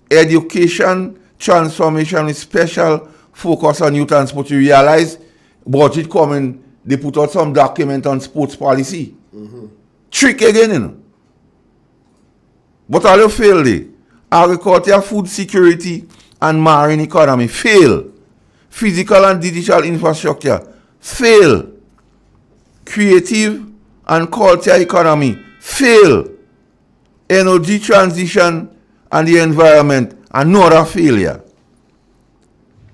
R: Education, transformation with special focus on youth and sport. You realize budget coming, they put out some document on sports policy. Trick again, But all you fail there. Agriculture, food security, and marine economy fail. Physical and digital infrastructure fail. Creative and culture economy fail. Energy transition and the environment, another failure.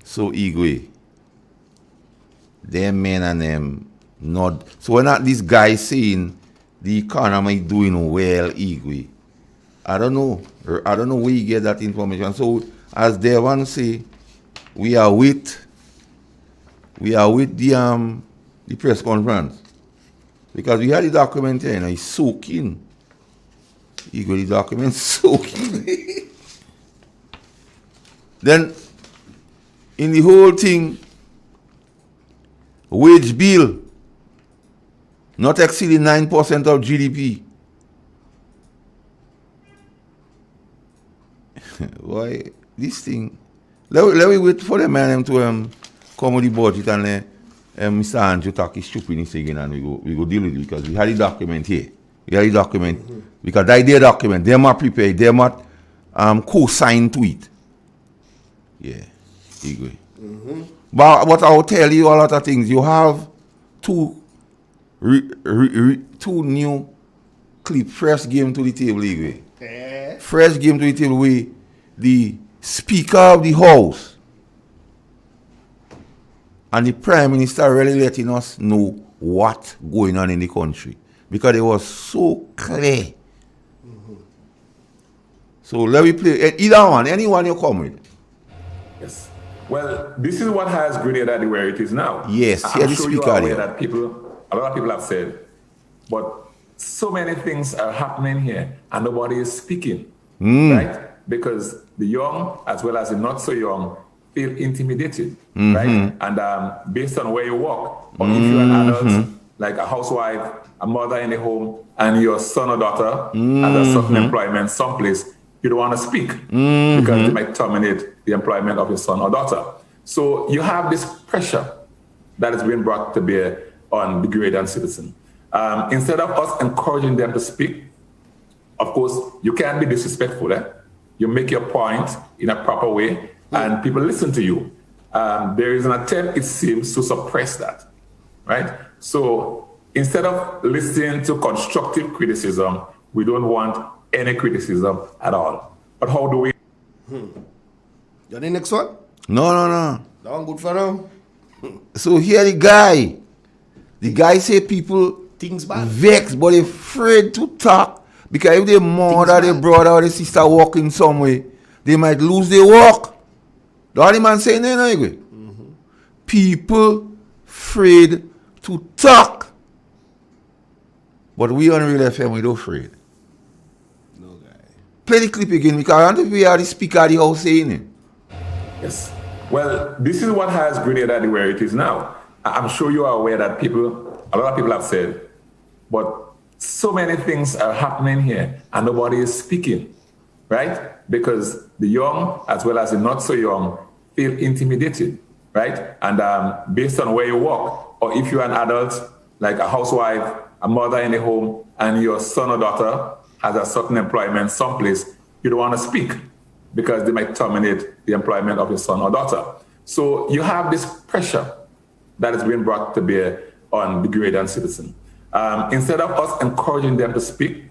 R: So, Igwe, them men and them not. So when not this guy saying the economy doing well, Igwe, I don't know where you get that information. So as they want to say, we are with the press conference. Because we had the document here, it's soaking. Igwe, the document soaking. Then in the whole thing, wage bill not exceeding 9% of GDP. Why this thing? Let me wait for the man to come with the budget and Mr. Andrew talk his stupidness again, and we go deal with it, because we had the document here. We had the document because that their document. They're not prepared. They're not co-signed to it. Yeah, Igwe. But what I will tell you a lot of things. You have two new clip, fresh game to the table, Igwe. Fresh game to the table with the Speaker of the House and the Prime Minister really letting us know what's going on in the country, because it was so clear. So let me play either one, anyone you come with.
U: Yes. Well, this is what has Grenada where it is now.
R: Yes, here the
U: Speaker.
R: Speaker.
U: That a lot of people have said, but so many things are happening here and nobody is speaking, right? Because the young as well as the not so young feel intimidated, right? And based on where you work, or if you're an adult, like a housewife, a mother in the home, and your son or daughter has a certain employment someplace, you don't want to speak because they might terminate the employment of your son or daughter. So you have this pressure that is being brought to bear on the Grenadian citizen. Instead of us encouraging them to speak, of course, you can't be disrespectful. You make your point in a proper way, and people listen to you. There is an attempt, it seems, to suppress that, right? So instead of listening to constructive criticism, we don't want any criticism at all. But how do we?
B: You need next one?
R: No.
B: That one good for now.
R: So here the guy say people
B: things bad,
R: vexed but afraid to talk because if their mother, their brother, or their sister walking somewhere, they might lose their work. That's the man saying there, no? People afraid to talk. But we on Real FM, we don't afraid.
B: No guy.
R: Play the clip again because I want to hear the speaker of the house saying it.
U: Yes. Well, this is what has Grenada where it is now. I'm sure you are aware that a lot of people have said, but so many things are happening here and nobody is speaking, right? Because the young as well as the not so young feel intimidated, right? And based on where you work, or if you're an adult, like a housewife, a mother in a home, and your son or daughter has a certain employment someplace, you don't want to speak because they might terminate the employment of your son or daughter. So you have this pressure that is being brought to bear on the Grenadian citizen. Instead of us encouraging them to speak,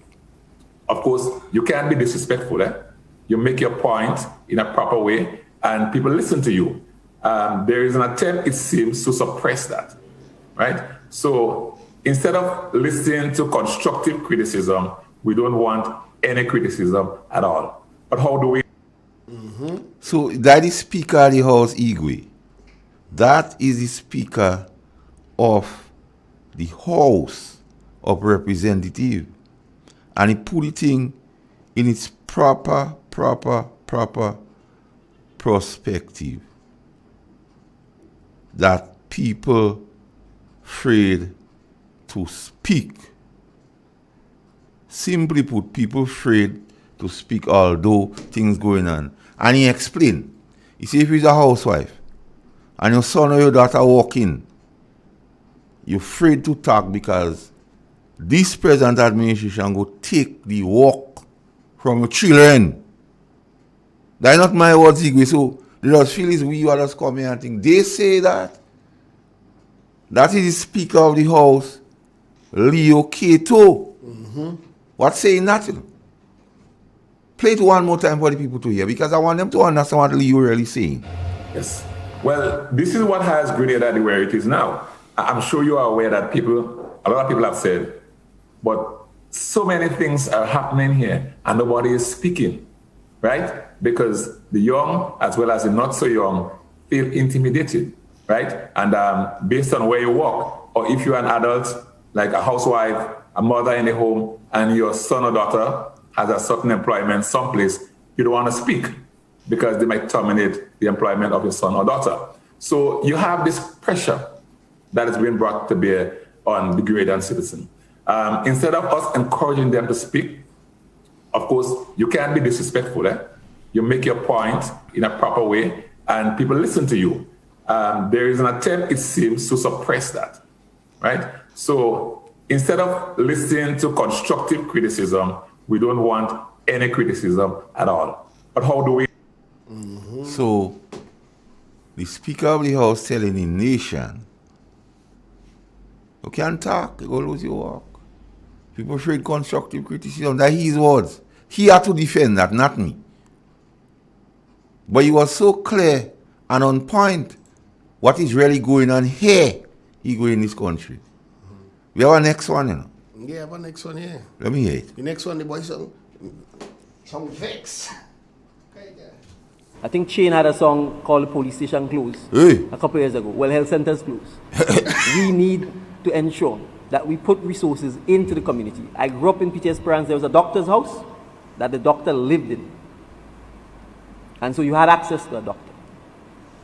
U: of course, you can't be disrespectful. You make your point in a proper way, and people listen to you. There is an attempt, it seems, to suppress that, right? So instead of listening to constructive criticism, we don't want any criticism at all. But how do we?
R: So that is Speaker of the House, Igwe. That is the Speaker of the House of Representatives. And he put it in its proper perspective. That people afraid to speak. Simply put, people afraid to speak although things going on. And he explained. He said if you're a housewife and your son or your daughter walk in, you're afraid to talk because this present administration will take the work from your children. That's not my words, Igwe. So they just feel it's we others come here and think. They say that. That is the Speaker of the House, Leo Kato. What saying that? Play it one more time for the people to hear because I want them to understand what Leo really saying.
U: Yes. Well, this is what has Grenada where it is now. I'm sure you are aware that a lot of people have said, but so many things are happening here and nobody is speaking, right? Because the young as well as the not so young feel intimidated, right? And based on where you work, or if you're an adult, like a housewife, a mother in a home, and your son or daughter has a certain employment someplace, you don't want to speak because they might terminate the employment of your son or daughter. So you have this pressure that is being brought to bear on the Grenadian citizen. Instead of us encouraging them to speak, of course, you can't be disrespectful. You make your point in a proper way, and people listen to you. There is an attempt, it seems, to suppress that, right? So instead of listening to constructive criticism, we don't want any criticism at all. But how do we?
R: So the Speaker of the House telling the nation, you can't talk, you go lose your work. People afraid constructive criticism. That his words. He had to defend that, not me. But he was so clear and on point what is really going on here, in this country. We have our next one, you know.
B: Yeah, our next one here.
R: Let me hear it.
B: The next one, the boy some vex.
A: I think Chain had a song called Police Station Closed a couple years ago. Well, health centers closed. We need to ensure that we put resources into the community. I grew up in Peter Esperance. There was a doctor's house that the doctor lived in. And so you had access to a doctor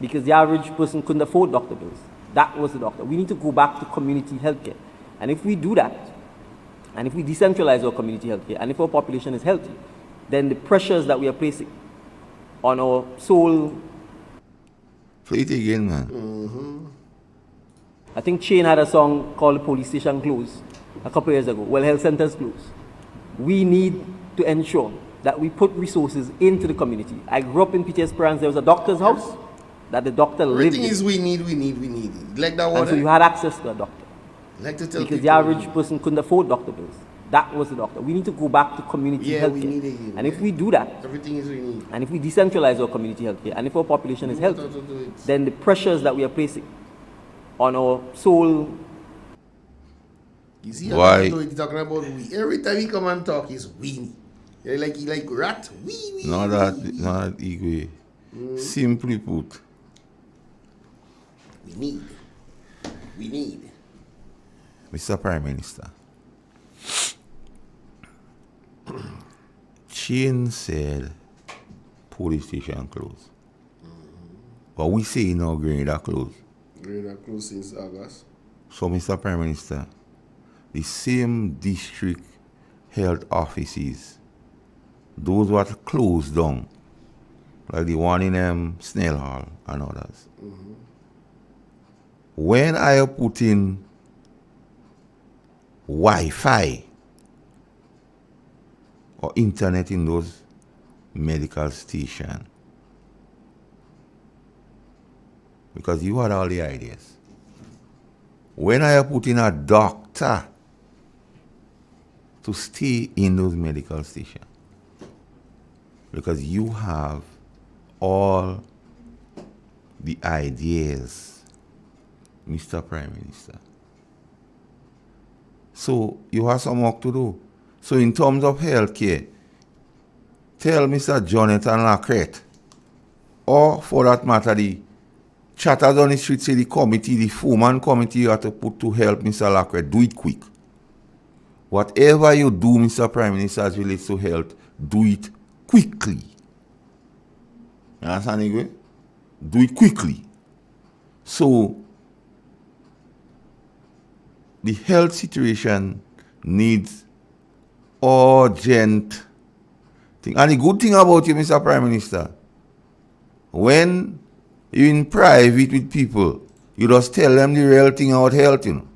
A: because the average person couldn't afford doctor bills. That was the doctor. We need to go back to community healthcare. And if we do that, and if we decentralize our community healthcare, and if our population is healthy, then the pressures that we are placing on our sole.
R: Play it again, man.
A: I think Chain had a song called Police Station Closed a couple years ago. Well, health centers closed. We need to ensure that we put resources into the community. I grew up in Peter Esperance. There was a doctor's house that the doctor lived in.
B: Everything is we need. Like that one.
A: And so you had access to a doctor.
B: Like to tell
A: because
B: people,
A: the average person couldn't afford doctor bills. That was the doctor. We need to go back to community
B: Yeah,
A: healthcare.
B: we need it.
A: And if we do that,
B: everything is we need.
A: and if we decentralize our community healthcare, and if our population is healthy, then the pressures that we are placing on our sole.
B: You see
R: Why?
B: how he's talking about we. Every time he come and talk, he's we. He like rat. We.
R: Not that equal. Simply put,
B: We need.
R: Mr. Prime Minister, Chain said police station closed. But we say now Grenada closed.
B: Grenada closed since August.
R: So, Mr. Prime Minister, the same district health offices, those were closed down, like the one in Snail Hall and others. When I put in Wi-Fi or internet in those medical stations, because you had all the ideas. When I put in a doctor to stay in those medical stations, because you have all the ideas, Mr. Prime Minister. So you have some work to do. So in terms of healthcare, tell Mr. Jonathan Lacrette, or for that matter, the chatters on the street say the committee, the foreman committee you have to put to help Mr. Lacrette, do it quick. Whatever you do, Mr. Prime Minister, as relates to health, do it quickly. You understand, Igwe? Do it quickly. So, the health situation needs urgent thing. And the good thing about you, Mr. Prime Minister, when you're in private with people, you just tell them the real thing about health, you know.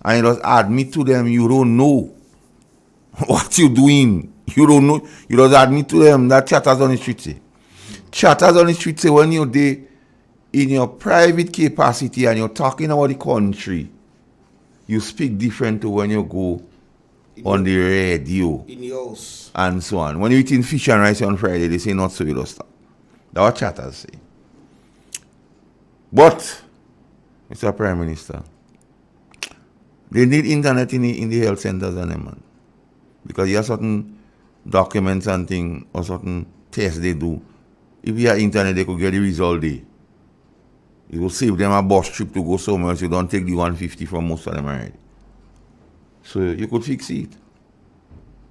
R: And you just admit to them you don't know what you're doing. You don't know. You just admit to them that chatters on the street say. Chatters on the street say when you're there in your private capacity and you're talking about the country, you speak different to when you go on the radio.
B: In the house.
R: And so on. When you're eating fish and rice on Friday, they say not so, you just stop. That's what chatters say. But, Mr. Prime Minister, they need internet in the health centers and them, man. Because you have certain documents and things or certain tests they do. If you have internet, they could get the result there. It will save them a bus trip to go somewhere, so you don't take the 150 from most of them already. So you could fix it.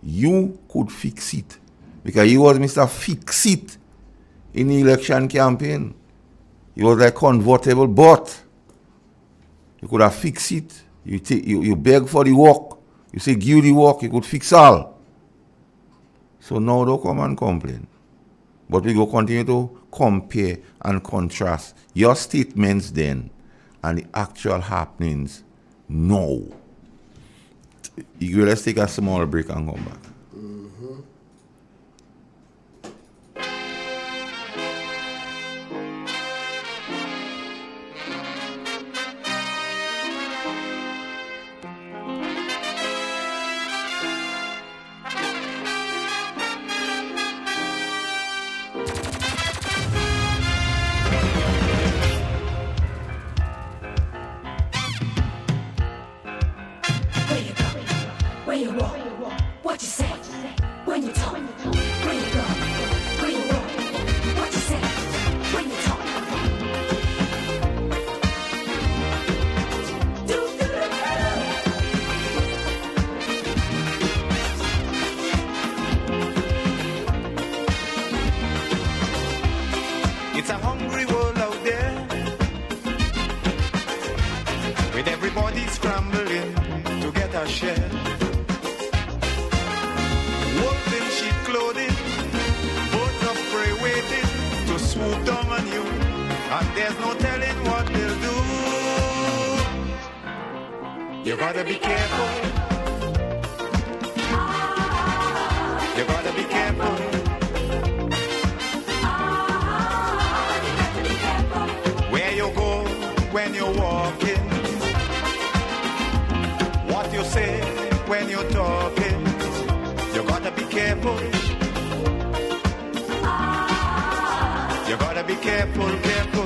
R: You could fix it. Because he was Mr. Fix It in the election campaign. He was like convertible, but you could have fixed it. You beg for the work. You say, give you the work, you could fix all. So now don't come and complain. But we go continue to compare and contrast your statements then and the actual happenings now. Let's take a small break and come back.
D: Where you go? Where you walk? What you say? When you talk? Where you go? Where you walk? What you say? When you talk?
C: It's a hungry world out there, with everybody scrambling to get a share. Wolf in sheep swoop down on you, and there's no telling what they'll do. You gotta be careful. You gotta be careful. Where you go when you're walking, what you say when you're talking, you gotta be careful. You gotta be careful, careful.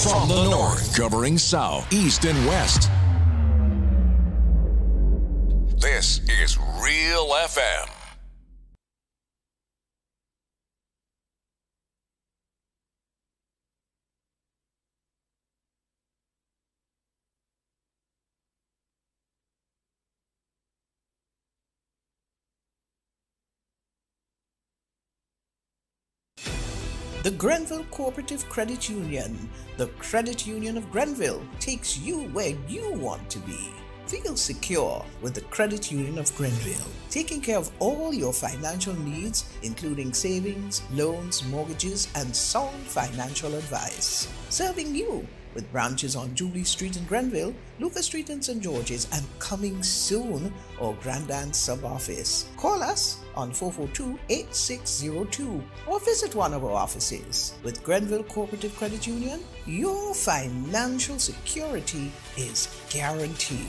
E: From the north, covering south, east, and west. This is Real FM.
H: The Grenville Cooperative Credit Union, the credit union of Grenville, takes you where you want to be. Feel secure with the Credit Union of Grenville, taking care of all your financial needs, including savings, loans, mortgages, and sound financial advice. Serving you with branches on Jubilee Street in Grenville, Lucas Street in St. George's, and coming soon, our Grandstand sub-office. Call us on 442-8602 or visit one of our offices. With Grenville Cooperative Credit Union, your financial security is guaranteed.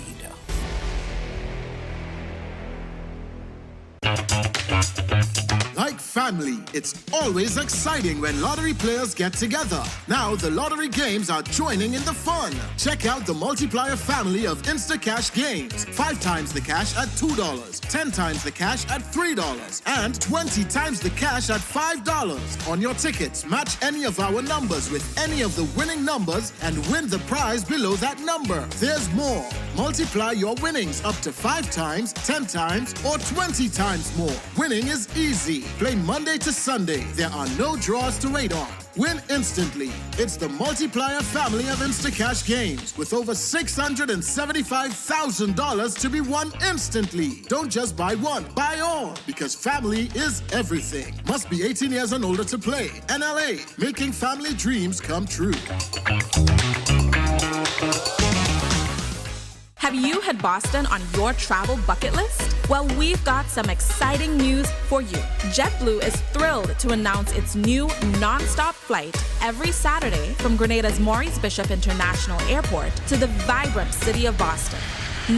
I: Like family, it's always exciting when lottery players get together. Now the lottery games are joining in the fun. Check out the multiplier family of Instacash games. 5 times the cash at $2, 10 times the cash at $3, and 20 times the cash at $5. On your tickets, match any of our numbers with any of the winning numbers and win the prize below that number. There's more. Multiply your winnings up to 5 times, 10 times, or 20 times more. Winning is easy. Play Monday to Sunday. There are no draws to wait on. Win instantly. It's the multiplier family of Instacash games with over $675,000 to be won instantly. Don't just buy one, buy all, because family is everything. Must be 18 years and older to play. NLA, making family dreams come true.
M: Have you had Boston on your travel bucket list? Well, we've got some exciting news for you. JetBlue is thrilled to announce its new non-stop flight every Saturday from Grenada's Maurice Bishop International Airport to the vibrant city of Boston.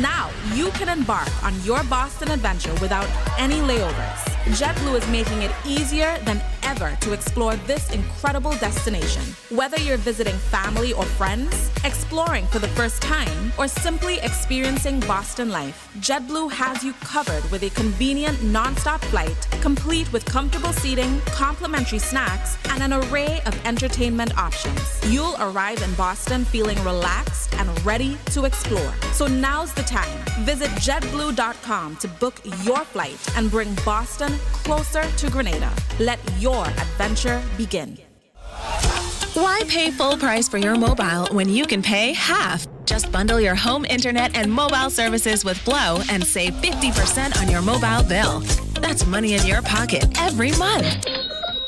M: Now you can embark on your Boston adventure without any layovers. JetBlue is making it easier than ever to explore this incredible destination. Whether you're visiting family or friends, exploring for the first time, or simply experiencing Boston life, JetBlue has you covered with a convenient non-stop flight, complete with comfortable seating, complimentary snacks, and an array of entertainment options. You'll arrive in Boston feeling relaxed and ready to explore. So now's the time. Visit jetblue.com to book your flight and bring Boston closer to Grenada. Let your adventure begin.
N: Why pay full price for your mobile when you can pay half? Just bundle your home internet and mobile services with Blow and save 50% on your mobile bill. That's money in your pocket every month.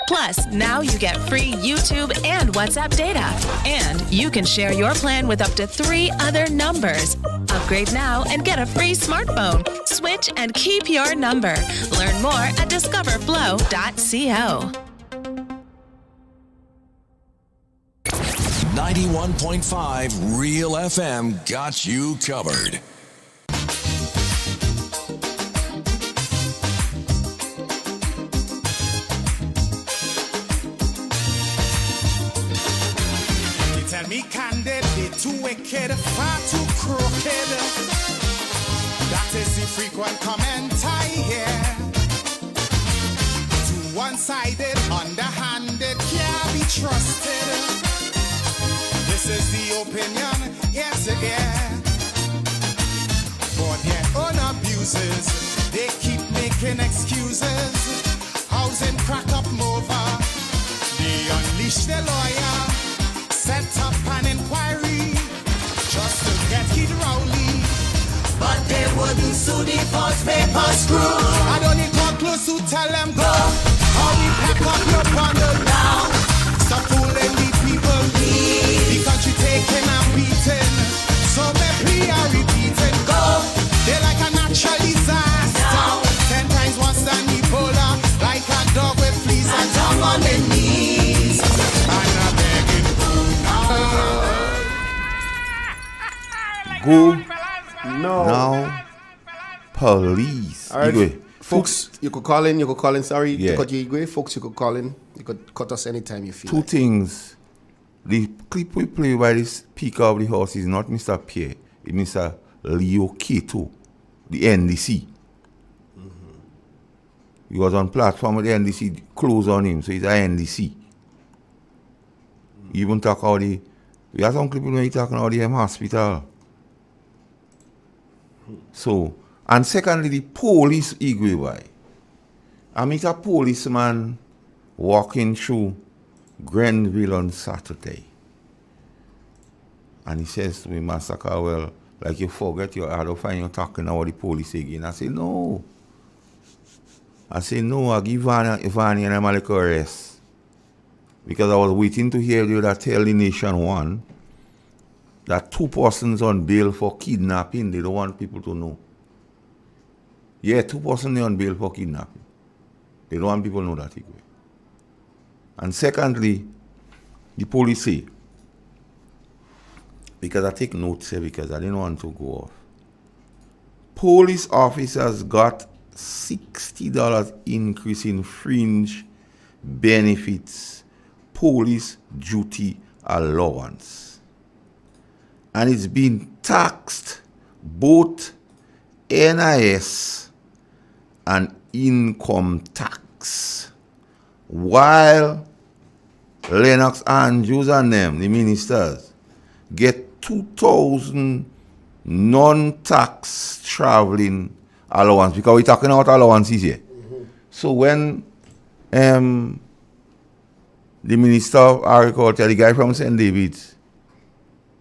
N: Plus, now you get free YouTube and WhatsApp data. And you can share your plan with up to 3 other numbers. Upgrade now and get a free smartphone. Switch and keep your number. Learn more at discoverflow.co.
E: 91.5 Real FM got you covered.
C: Tell me candid, they too wicked, far too crooked. That is the frequent comment I hear. Too one-sided, underhanded, can't be trusted. This is the opinion, yes again. For their own abuses, they keep making excuses. Housing crack up over, they unleash their lawyer. Set up an inquiry just to get Kid Rowley. But they wouldn't sue the false papers crew. I don't need come close to tell them go. How we pack up your bundle now. Stop fooling the people. The country taking a beating. So me plea are repeating. Go. They're like a natural disaster. 10 times worse than Ebola. Like a dog with fleas and tongue on their knees. And I'm begging.
R: Go
B: No.
R: now, police.
B: All right,
R: Igwe.
B: folks, you could call in. Sorry
R: Yeah.
B: to cut you, Igwe. Folks, you could call in. You could cut us anytime you feel
R: Two things. The clip we play by the Speaker of the House is not Mr. Pierre, it's Mr. Leo Kato, the NDC. He was on platform with the NDC, close on him, so he's a NDC. He even talk about we have some clip when he talking about the hospital. So, and secondly, the police Igwe by. I meet a policeman walking through Grenville on Saturday. And he says to me, Massacre, well, like you forget your had to find you talking about the police again. I say, no. I give Vanya and Malik arrest. Because I was waiting to hear you that tell the nation one that 2 persons on bail for kidnapping, they don't want people to know. Yeah, 2 persons on bail for kidnapping. They don't want people to know that. And secondly, the police say, because I take notes here because I didn't want to go off. Police officers got $60 increase in fringe benefits, police duty allowance. And it's been taxed both NIS and income tax. While Lennox Andrews and them, the ministers, get 2,000 non-tax traveling allowance, because we're talking about allowances here. So when the minister of agriculture, the guy from St. David's,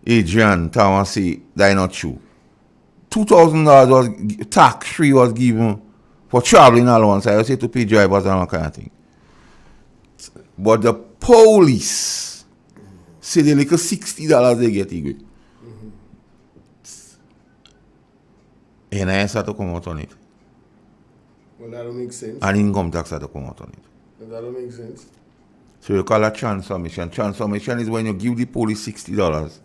R: Adrian Thomas, say that's not true. $2,000 was tax-free was given for traveling allowance. I say to pay drivers and all kind of thing. But the police say the little $60 they get, Igwe. NIS had to come out on it.
B: Well, that don't make sense.
R: And income tax had to come out on it.
B: That don't make sense.
R: So you call that transformation. Transformation is when you give the police $60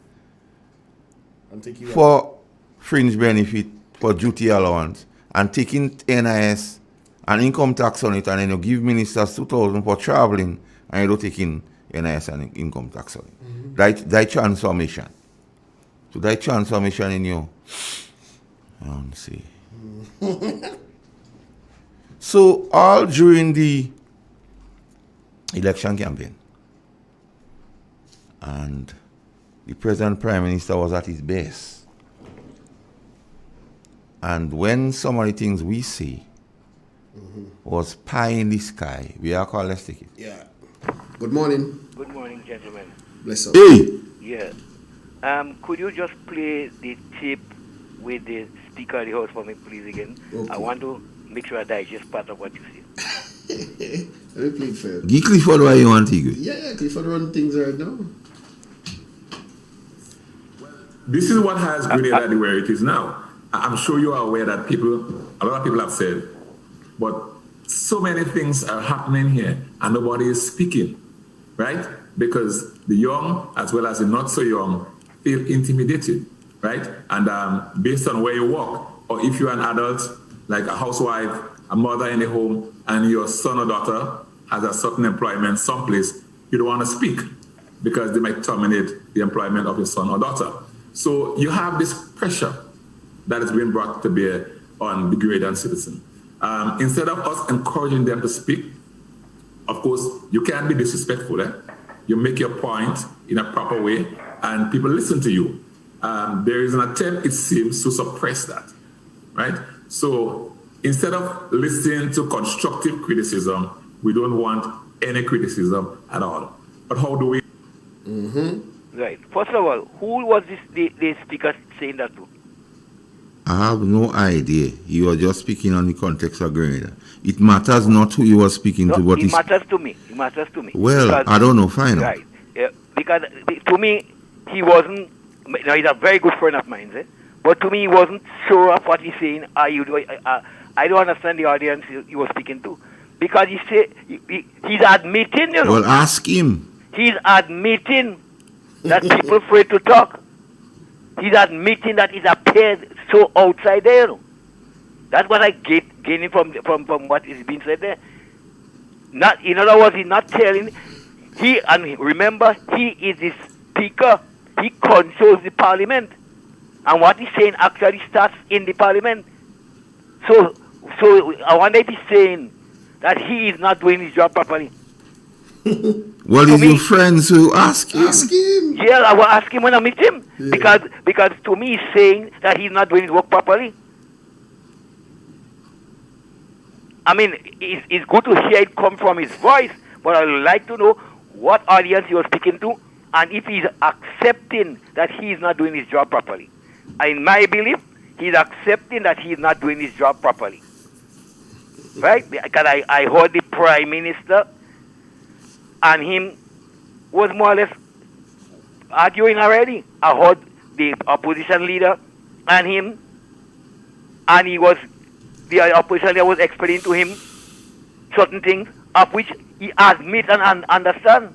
B: and take you
R: for fringe benefit, for duty allowance, and taking NIS and income tax on it, and then you give ministers $2,000 for traveling, and you don't take in NIS and income tax on it. That transformation. So that transformation in you. I don't see. So all during the election campaign, and the President Prime Minister was at his best. And when some of the things we see was pie in the sky, we are called, let's take it.
B: Yeah. Good morning.
J: Good morning, gentlemen.
B: Bless up.
R: Hey!
J: Yeah. Could you just play the tape with the Speaker of the House for me, please, again?
B: Okay.
J: I want to make sure I digest part of what you say.
B: Let me play it for you.
R: Give Clifford why you want to go.
B: Yeah, Clifford run things right now.
U: This is what has Grenada where it is now. I'm sure you are aware that a lot of people have said, but so many things are happening here and nobody is speaking, right? Because the young as well as the not so young feel intimidated, right? And based on where you work, or if you're an adult, like a housewife, a mother in the home, and your son or daughter has a certain employment someplace, you don't want to speak because they might terminate the employment of your son or daughter. So you have this pressure that is being brought to bear on the Grenadian citizen. Instead of us encouraging them to speak, of course, you can't be disrespectful. You make your point in a proper way, and people listen to you. There is an attempt, it seems, to suppress that, right? So instead of listening to constructive criticism, we don't want any criticism at all. But how do we?
J: Right. First of all, who was the speaker saying that to?
R: I have no idea. You are just speaking on the context of Grenada. It matters not who you are speaking
J: No,
R: to, but
J: it matters to me. It matters to me.
R: well,
J: Because,
R: I don't know. Find out.
J: right. Yeah, because to me, he wasn't. Now he's a very good friend of mine, but to me, he wasn't sure of what he's saying. I don't understand the audience he was speaking to, because he's admitting. You know,
R: Well, ask him.
J: He's admitting that people afraid to talk. He's admitting that he's appeared so outside there. You know. That's what I gaining from what is being said there. Not, in other words, he's not telling. And remember, he is the speaker. He controls the parliament, and what he's saying actually starts in the parliament. So I wonder if he's saying that he is not doing his job properly.
R: Well, is your friends who ask him?
B: Ask him.
J: Yeah, I will ask him when I meet him, because to me he's saying that he's not doing his work properly. I mean, it's good to hear it come from his voice, but I would like to know what audience he was speaking to, and if he's accepting that he is not doing his job properly. In my belief, he's accepting that he is not doing his job properly. Right? Because I heard the Prime Minister and him was more or less arguing already. I heard the opposition leader and him, and the opposition leader was explaining to him certain things of which he admits and understands.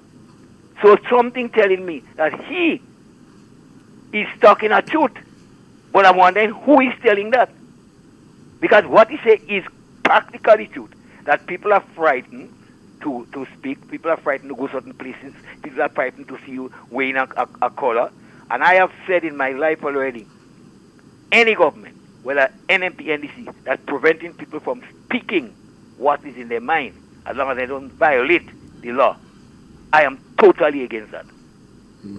J: So something telling me that he is talking a truth, but I'm wondering who is telling that. Because what he says is practically truth, that people are frightened to speak, people are frightened to go certain places, people are frightened to see you wearing a collar. And I have said in my life already, any government, whether NMP, NDC, that's preventing people from speaking what is in their mind, as long as they don't violate the law, I am totally against that.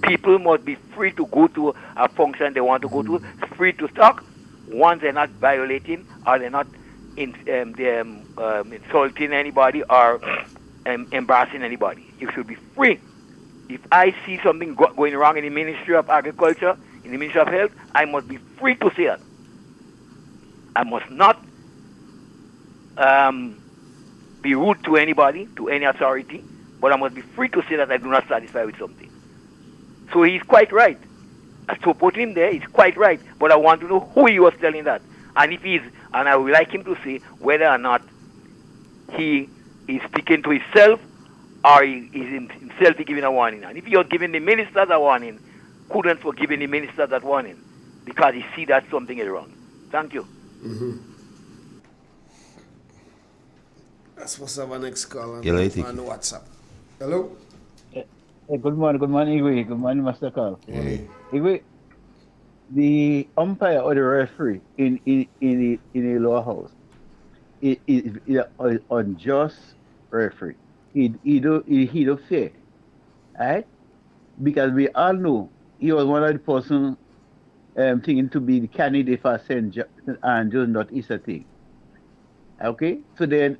J: People must be free to go to a function they want to go to, free to talk, once they're not violating or they're not insulting anybody or embarrassing anybody. You should be free. If I see something going wrong in the Ministry of Agriculture, in the Ministry of Health, I must be free to say that. I must not be rude to anybody, to any authority, but I must be free to say that I do not satisfy with something. So he's quite right. I support him there, he's quite right, but I want to know who he was telling that. And if he's, and I would like him to say whether or not he is speaking to himself or he is himself giving a warning. And if he was giving the ministers a warning, couldn't for giving the ministers that warning, because he see that something is wrong. Thank you.
B: That's what's our next call on WhatsApp. Hello?
K: Hey, good morning, Igwe. Good morning, Master Carl. Igwe, the umpire or the referee in the lower house is an unjust referee. He do fair, right? Because we all know he was one of the person thinking to be the candidate for St. Andrews Northeastern thing. Okay, so then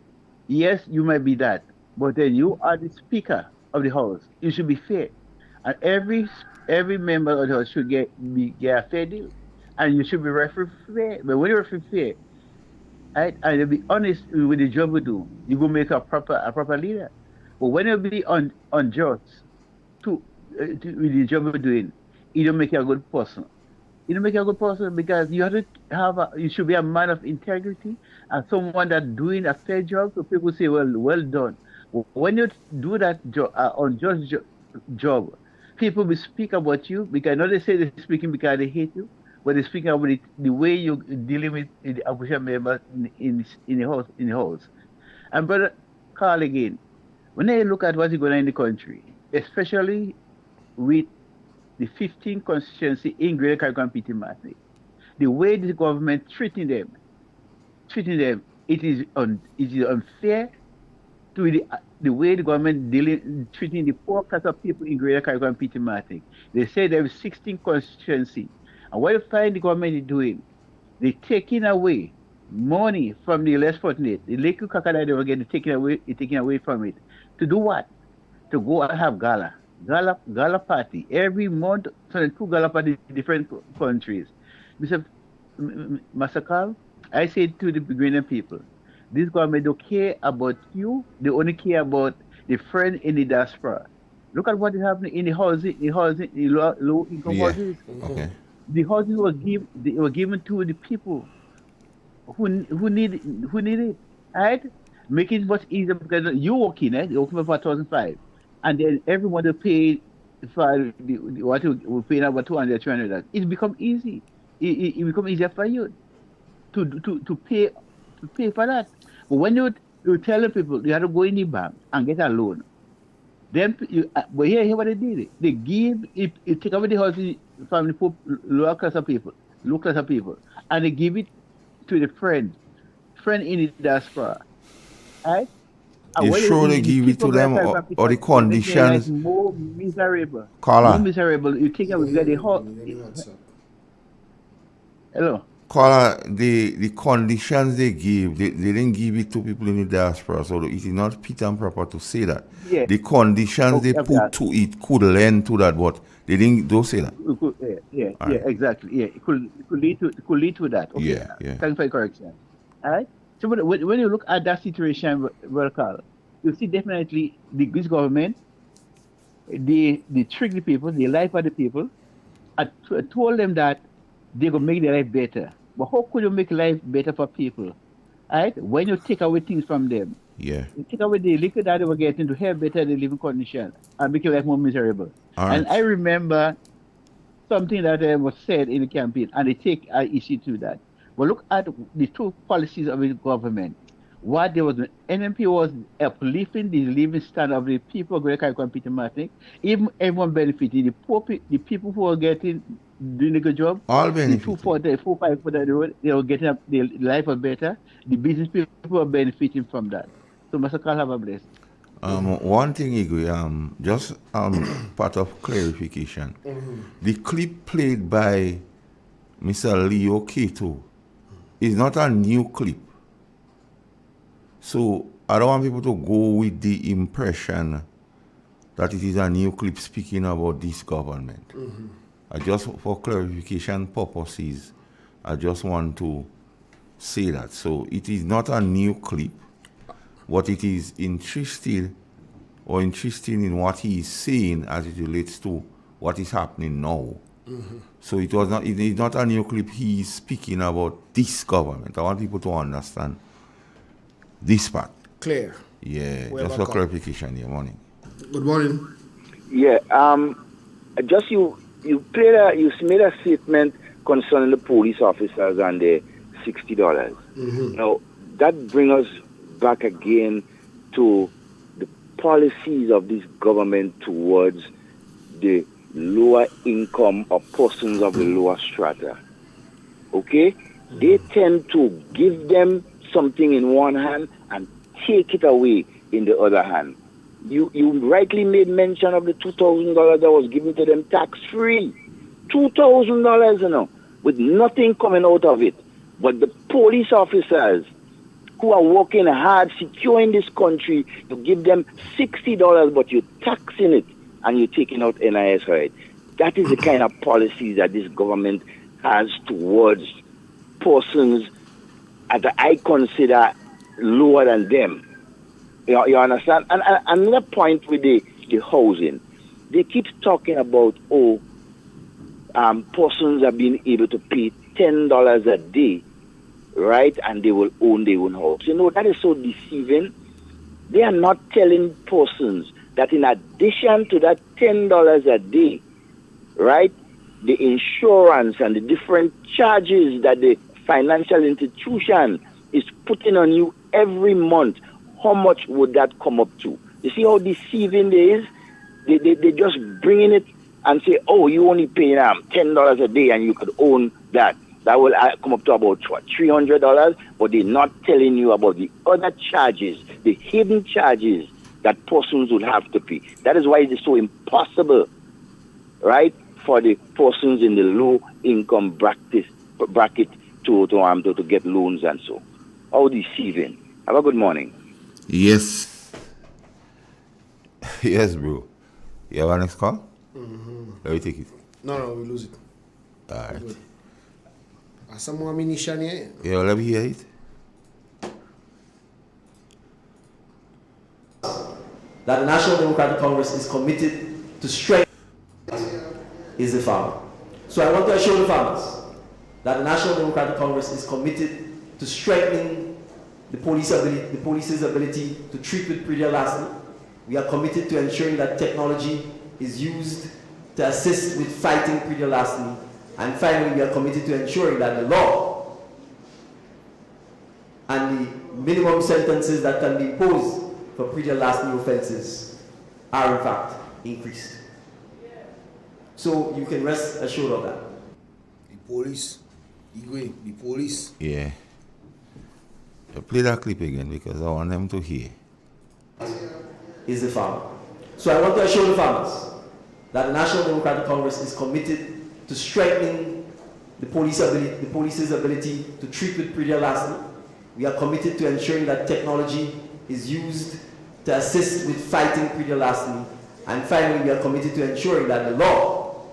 K: yes, you might be that, but then you are the speaker of the house. You should be fair, and every member of the house should get a fair deal, and you should be referee fair. But when you referee fair, right, and you be honest with the job you do, you will make a proper leader. But when you be unjust with the job you're doing, you don't make you a good person. You don't make you a good person because you have to you should be a man of integrity and someone that's doing a fair job, so people say, well done. When you do that unjust job, people will speak about you because not they say they're speaking because they hate you, but they're speaking about the way you're dealing with the opposition members in the house. And brother Carl, again, when they look at what's going on in the country, especially with the 15th constituency in Greater Caribbean Martinique, the way the government treating them, it is unfair to the way the government treating the poor class of people in Greater Caribbean Martinique. They say there is 16 constituency, and what you find the government is doing, they're taking away money from the less fortunate. The little crocodile they were getting taken away from it. To do what? To go and have gala. Gala party every month. So two gala party in different countries. Mr. Masakal, I say to the beginning people, this government don't care about you. They only care about the friend in the diaspora. Look at what is happening in the housing, the low income
R: Yeah.
K: houses.
R: Okay.
K: The houses were given to the people who need it, right? Make it much easier because you're working, you're working for 1,005, and then everyone will pay for what we pay about 200, 300. It become easy. It become easier for you to pay for that. But when you tell people you have to go in the bank and get a loan, then but here what they did, they give it take away the housing from the poor, lower class of people, low class of people, and they give it to the friend in the diaspora, right? And
R: You
K: when
R: sure they
K: the
R: give it
K: people
R: to
K: get
R: them or the
K: they make their life
R: conditions?
K: more miserable. More
R: Caller.
K: miserable. You take away the whole. Hello.
R: Caller, the conditions they give, they didn't give it to people in the diaspora, so it is not fit and proper to say that.
K: Yeah.
R: The conditions they put to it could lend to that, but they don't say that.
K: Yeah,
R: All right.
K: exactly. Yeah, it could lead to that. Okay.
R: Yeah, yeah.
K: Thanks for the correction. All right. So when you look at that situation, Carl, you see definitely this government, they trick the people, they lie for the people. I told them that they're gonna make their life better. But how could you make life better for people? Right? When you take away things from them,
R: Yeah.
K: you take away the liquor that they were getting to help better the living condition and make your life more miserable.
R: All
K: And
R: right.
K: I remember something that was said in the campaign, and they take issue to that. But look at the two policies of the government. What there was, NMP was uplifting the living standard of the people who can compete in mathematics. Even everyone benefited. The people who are getting doing a good job,
R: All
K: the
R: benefit.
K: 4-5 for the road, they were getting up, their life was better. The business people are benefiting from that. So, Mr. Carl, have a blessing.
R: One thing, Igwe, just part of clarification. The clip played by Mr. Leo Kato is not a new clip. So I don't want people to go with the impression that it is a new clip speaking about this government. I just, for clarification purposes, I just want to say that. So it is not a new clip, but it is interesting in what he is saying as it relates to what is happening now. So it is not a new clip. He is speaking about this government. I want people to understand this part.
B: Clear.
R: Yeah,
B: Well,
R: just for clarification here. Morning.
B: Good morning.
T: Yeah, just you made a statement concerning the police officers and the $60. Now that brings us back again to the policies of this government towards the lower income or persons of the lower strata. Okay, they tend to give them something in one hand and take it away in the other hand. You rightly made mention of the $2,000 that was given to them tax-free. $2,000, you know, with nothing coming out of it. But the police officers who are working hard, securing this country, you give them $60, but you're taxing it and you're taking out NIS right. That is the kind of policies that this government has towards persons that I consider lower than them. You understand? And another point with the housing, they keep talking about, persons are being able to pay $10 a day, right? And they will own their own house. You know, that is so deceiving. They are not telling persons that in addition to that $10 a day, right, the insurance and the different charges that the financial institution is putting on you every month, how much would that come up to? You see how deceiving it is? They just bring in it and say, oh, you only pay $10 a day and you could own that. That will come up to about $300, but they're not telling you about the other charges, the hidden charges that persons would have to pay. That is why it is so impossible, right, for the persons in the low income bracket to get loans and so. How deceiving. Have a good morning.
R: Yes. Yes, bro. You have our next call?
B: Mm-hmm.
R: Let me take it.
B: No, we lose it.
R: All right.
B: Good. Some more ammunition here.
R: Yeah, let me hear it.
A: That the National Democratic Congress is committed to strengthen is the farmer. So I want to assure the farmers that the National Democratic Congress is committed to strengthening the police's ability to treat with pre-elastic. We are committed to ensuring that technology is used to assist with fighting pre-elastic. And finally, we are committed to ensuring that the law and the minimum sentences that can be imposed for pre-elastic offenses are in fact increased. So you can rest assured of that.
B: The police. Igwe, the police.
R: Yeah. Play that clip again because I want them to hear.
A: Is the farmer. So I want to assure the farmers that the National Democratic Congress is committed to strengthening the police's ability to treat with pre-elastic. We are committed to ensuring that technology is used to assist with fighting pre-elastic. And finally, we are committed to ensuring that the law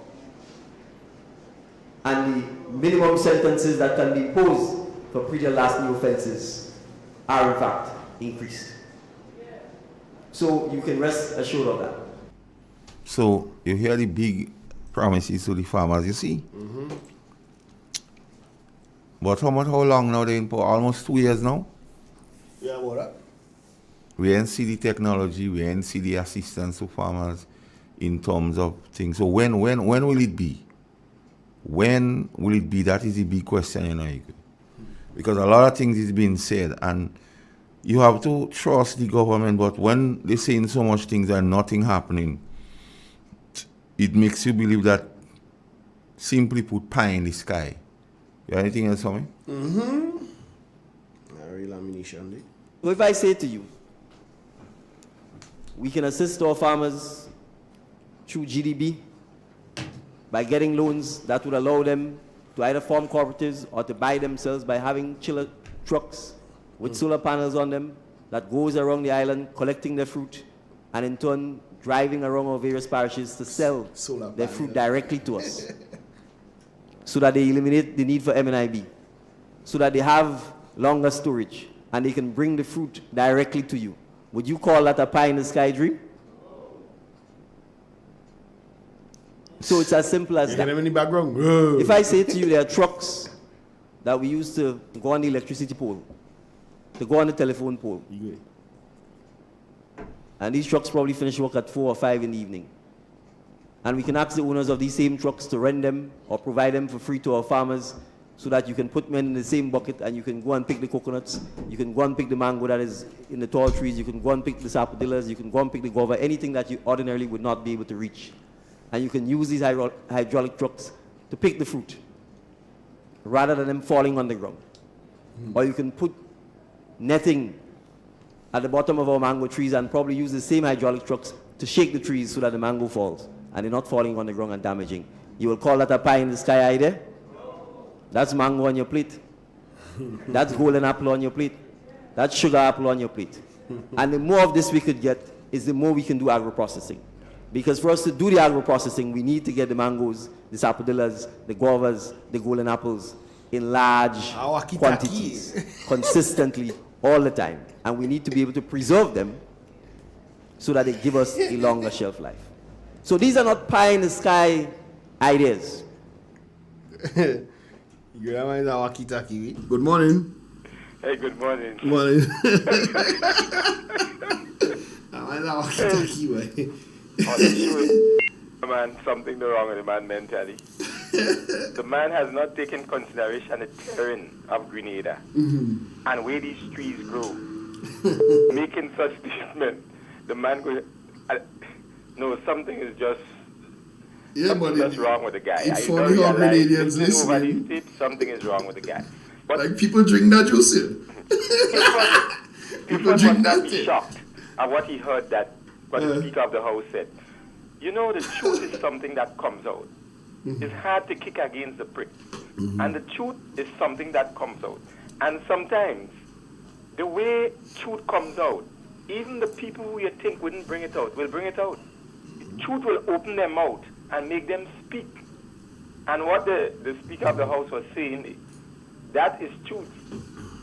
A: and the minimum sentences that can be imposed for pre-elastic offenses are in fact increased. So you can rest assured of that.
R: So you hear the big promises to the farmers, you see?
B: Mm-hmm.
R: But how long now they in for? Almost 2 years now?
B: Yeah, what that?
R: We ain't see the technology, we ain't see the assistance to farmers in terms of things. So when will it be? When will it be? That is the big question, you know. Because a lot of things is being said and you have to trust the government, but when they're saying so much things and nothing happening, it makes you believe that simply put pie in the sky. You have anything else for me?
B: Mm-hmm. Real ammunition.
A: So if I say to you, we can assist our farmers through GDB by getting loans that would allow them to either form cooperatives or to buy themselves by having chiller trucks with solar panels on them that goes around the island collecting their fruit and in turn driving around our various parishes to sell their fruit directly to us so that they eliminate the need for M&IB, so that they have longer storage and they can bring the fruit directly to you. Would you call that a pie in the sky dream? So it's as simple as that.
B: In the background.
A: If I say to you there are trucks that we use to go on the electricity pole, to go on the telephone pole, and these trucks probably finish work at 4 or 5 in the evening, and we can ask the owners of these same trucks to rent them or provide them for free to our farmers so that you can put men in the same bucket and you can go and pick the coconuts, you can go and pick the mango that is in the tall trees, you can go and pick the sapodillas, you can go and pick the guava, anything that you ordinarily would not be able to reach. And you can use these hydraulic trucks to pick the fruit rather than them falling on the ground. Or you can put netting at the bottom of our mango trees and probably use the same hydraulic trucks to shake the trees so that the mango falls and they're not falling on the ground and damaging. You will call that a pie in the sky idea? That's mango on your plate. That's golden apple on your plate. That's sugar apple on your plate. And the more of this we could get is the more we can do agro-processing. Because for us to do the agro-processing, we need to get the mangoes, the sapodillas, the guavas, the golden apples in large quantities, consistently, all the time. And we need to be able to preserve them so that they give us a longer shelf life. So these are not pie in the sky ideas.
B: Good morning.
F: Hey, good morning.
B: Morning.
F: Man, something wrong with the man mentally. The man has not taken consideration the terrain of Grenada and where these trees grow. Making such statement, the man could no, something is just that's wrong with the guy.
B: It's funny how Grenadians
F: listening. Something is wrong with the guy. But
B: like people drink that juice here.
F: People drink that be shocked at what he heard that what the Speaker of the House said. You know, the truth is something that comes out. It's hard to kick against the prick. And the truth is something that comes out. And sometimes, the way truth comes out, even the people who you think wouldn't bring it out will bring it out. Truth will open their mouth and make them speak. And what the Speaker of the House was saying, that is truth.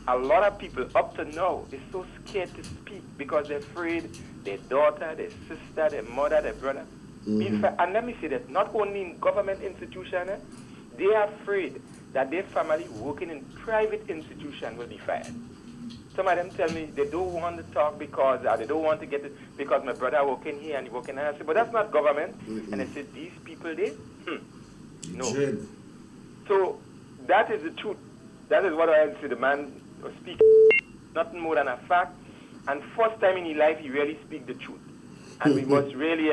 F: A lot of people up to now is so scared to speak because they're afraid their daughter, their sister, their mother, their brother. And let me say that, not only in government institutions, they are afraid that their family working in private institutions will be fired. Some of them tell me they don't want to talk because they don't want to get it because my brother working here and he working there. I say, but that's not government. And I said, these people, no. So that is the truth. That is what I say. The man was speaking nothing more than a fact. And first time in his life, he really speak the truth. And we must really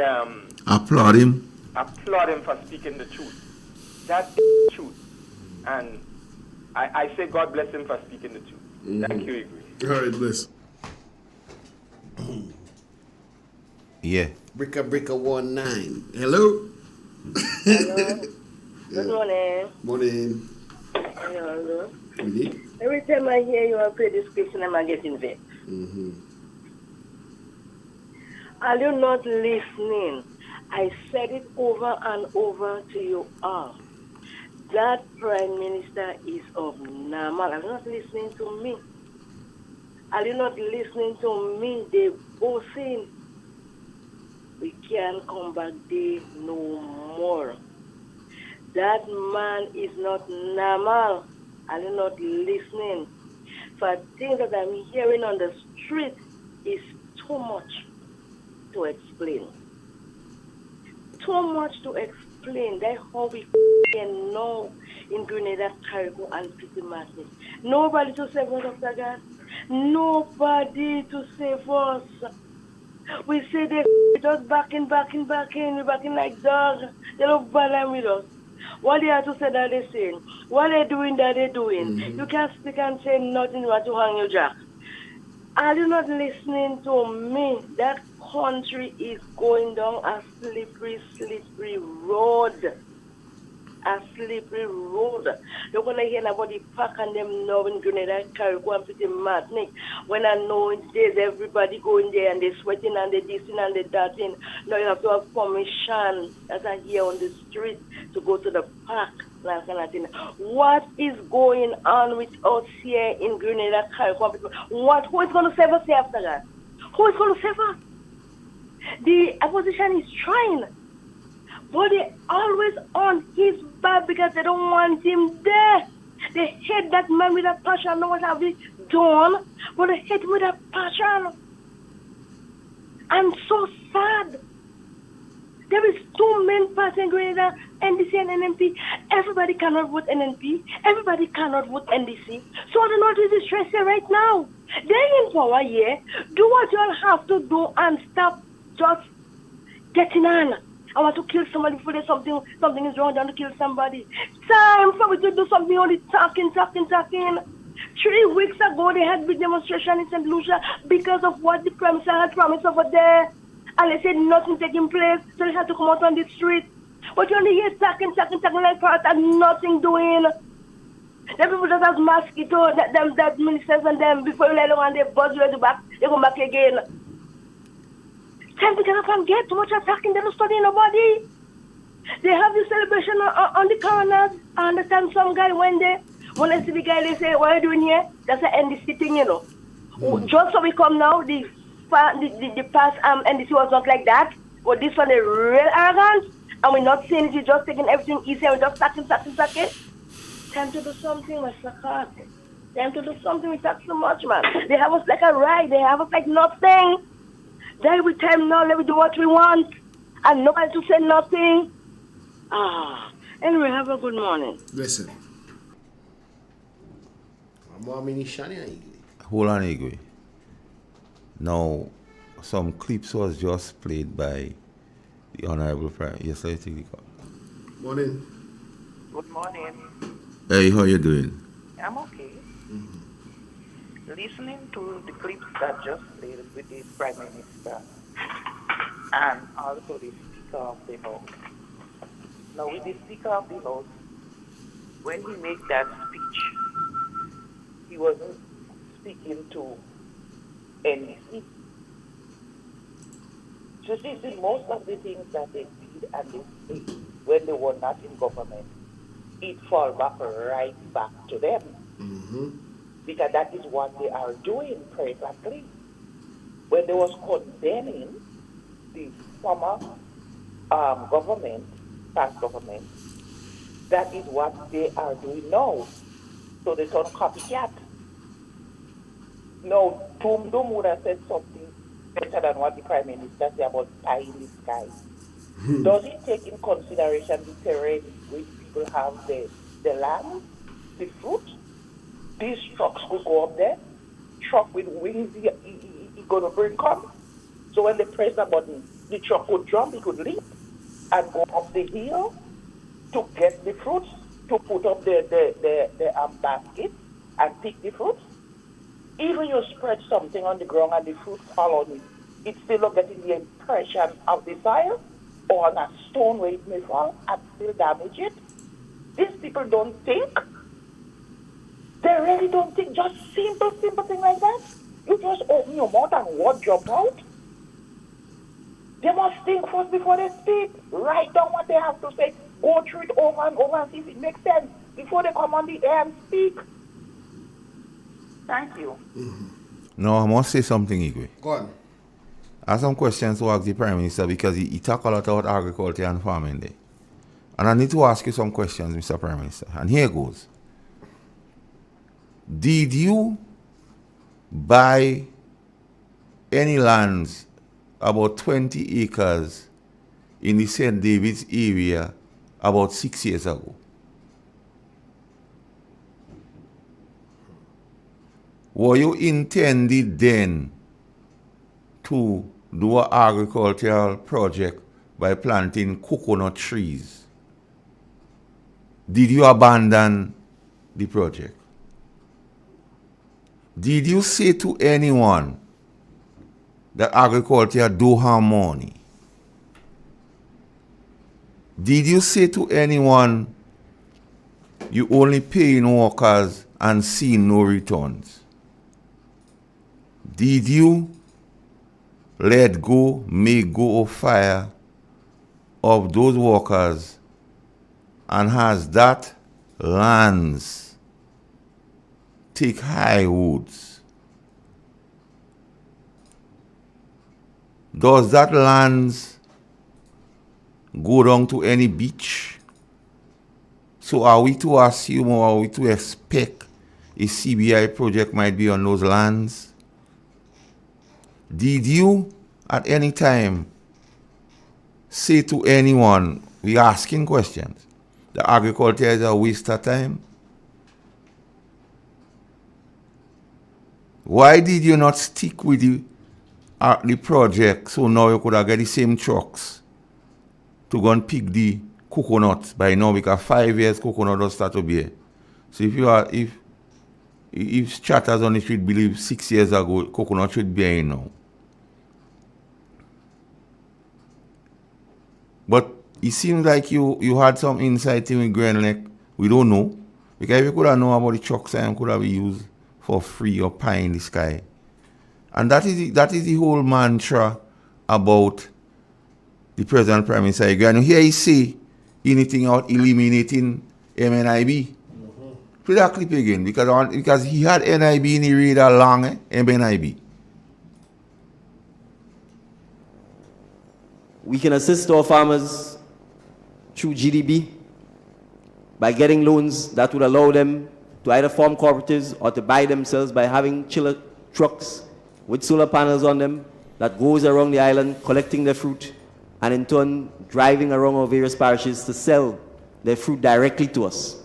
R: applaud him.
F: Applaud him for speaking the truth. That's the truth. And I say God bless him for speaking the truth. Thank you, Igwe.
B: All right, bless.
R: Yeah.
B: Bricka 19. Hello.
L: Hello. Good morning.
B: Morning.
L: Hello.
B: Really?
L: Every time I hear your prayer description, I'm getting vexed. Are you not listening? I said it over and over to you all. That Prime Minister is abnormal. Are you not listening to me? Are you not listening to me? They both saying we can't come back there no more. That man is not normal. Are you not listening? For things that I'm hearing on the street is too much to explain. Too much to explain. That's how we can know in Grenada, Caribou, and Pretty Martin. Nobody to save us, Dr. God. Nobody to save us. We say they just backing like dogs. They don't bother with us. What they have to say that they're saying. What they're doing that they're doing. You can't speak and say nothing but to hang your jack. Are you not listening to me? That country is going down a slippery road. A slippery road. You're going to hear about the pack and them now in Grenada, Caribou, and Pretty Martinique. When I know there's everybody going there and they're sweating and they're dissing and they're darting. Now you have to have permission, as I hear on the street, to go to the park. That kind of thing. What is going on with us here in Grenada, Caribou? Who is going to save us here after that? Who is going to save us? The opposition is trying. But they're always on his back because they don't want him there. They hate that man with a passion. Know what have they done? But they hate him with a passion. I'm so sad. There is two main parties in Grenada, NDC and NMP. Everybody cannot vote NNP. Everybody cannot vote NDC. So the North is stressed right now. They're in power here. Do what you all have to do and stop just getting on. I want to kill somebody before there's something is wrong. I want to kill somebody. Time for me to do something, only talking. 3 weeks ago, they had big demonstration in St. Lucia because of what the Prime Minister had promised over there. And they said nothing taking place, so they had to come out on the street. But you only hear talking like parrot and nothing doing. The people that have mosquito, that ministers and them, before you let them and they buzz you at the back, they come back again. Time to get up and get too much attacking, they don't study nobody. They have the celebration on the corners. I understand some guy went there. When I see the guy, they say, what are you doing here? That's an NDC thing, you know. Just so we come now, the past NDC was not like that. But this one is real arrogant. And we're not saying it, we're just taking everything easy and we're just sucking. Time to do something, Mr. Clark. Time to do something, we talk so much, man. They have us like a ride, they have us like nothing. Then we tell them now, let me do what we want. And nobody to say nothing. Anyway, have a good morning.
B: Listen.
R: Hold on, Igwe. Now, some clips was just played by the Honorable Prime. Yes, I take the call.
B: Morning.
V: Good morning.
R: Hey, how you doing?
V: I'm okay. Listening to the clips that just played with the Prime Minister and also the Speaker of the House. Now, with the Speaker of the House, when he made that speech, he wasn't speaking to NDC. So see, most of the things that they did and they say when they were not in government, it fall back right back to them. Because that is what they are doing presently. When they was condemning the former government, past government, that is what they are doing now. So they turn copycat. Now, Doom would have said something better than what the Prime Minister said about pie in the sky. Does it take in consideration the terrain which people have the land, the fruit? These trucks could go up there. Truck with wings, he going to bring come. So when they press the button, the truck could jump, it could leap and go up the hill to get the fruits, to put up the basket and pick the fruits. Even you spread something on the ground and the fruit fall on it, it's still not getting the impression of the soil or on a stone where it may fall and still damage it. These people don't think. They really don't think. Just simple thing like that. You just open your mouth and what jump out. They must think first before they speak. Write down what they have to say. Go through it over and over and see if it makes sense before they come on the air and speak. Thank you.
R: No, I must say something, Igwe.
B: Go on.
R: I have some questions to ask the Prime Minister because he talk a lot about agriculture and farming there. And I need to ask you some questions, Mr. Prime Minister. And here goes. Did you buy any lands about 20 acres in the St. David's area about 6 years ago? Were you intended then to do an agricultural project by planting coconut trees? Did you abandon the project? Did you say to anyone that agriculture do harm money? Did you say to anyone you only paying workers and seeing no returns? Did you let go, make go of fire of those workers, and has that lands take high woods? Does that lands go down to any beach? So are we to assume or are we to expect a CBI project might be on those lands? Did you at any time say to anyone, we are asking questions, that agriculture is a waste of time? Why did you not stick with the project so now you could have got the same trucks to go and pick the coconut by now, because 5 years coconut does start to bear. So if chatters on the street believe 6 years ago coconut should be now. But it seems like you had some insight in Grand Lake. We don't know. Because if you could have known about the trucks, I could have used for free or pie in the sky. And that is the whole mantra about the present Prime Minister. And here you say anything about eliminating MNIB. Play that clip again, because he had NIB in the radar long, MNIB.
A: We can assist our farmers through GDB by getting loans that would allow them to either form cooperatives or to buy themselves by having chiller trucks with solar panels on them that goes around the island collecting their fruit and in turn driving around our various parishes to sell their fruit directly to us,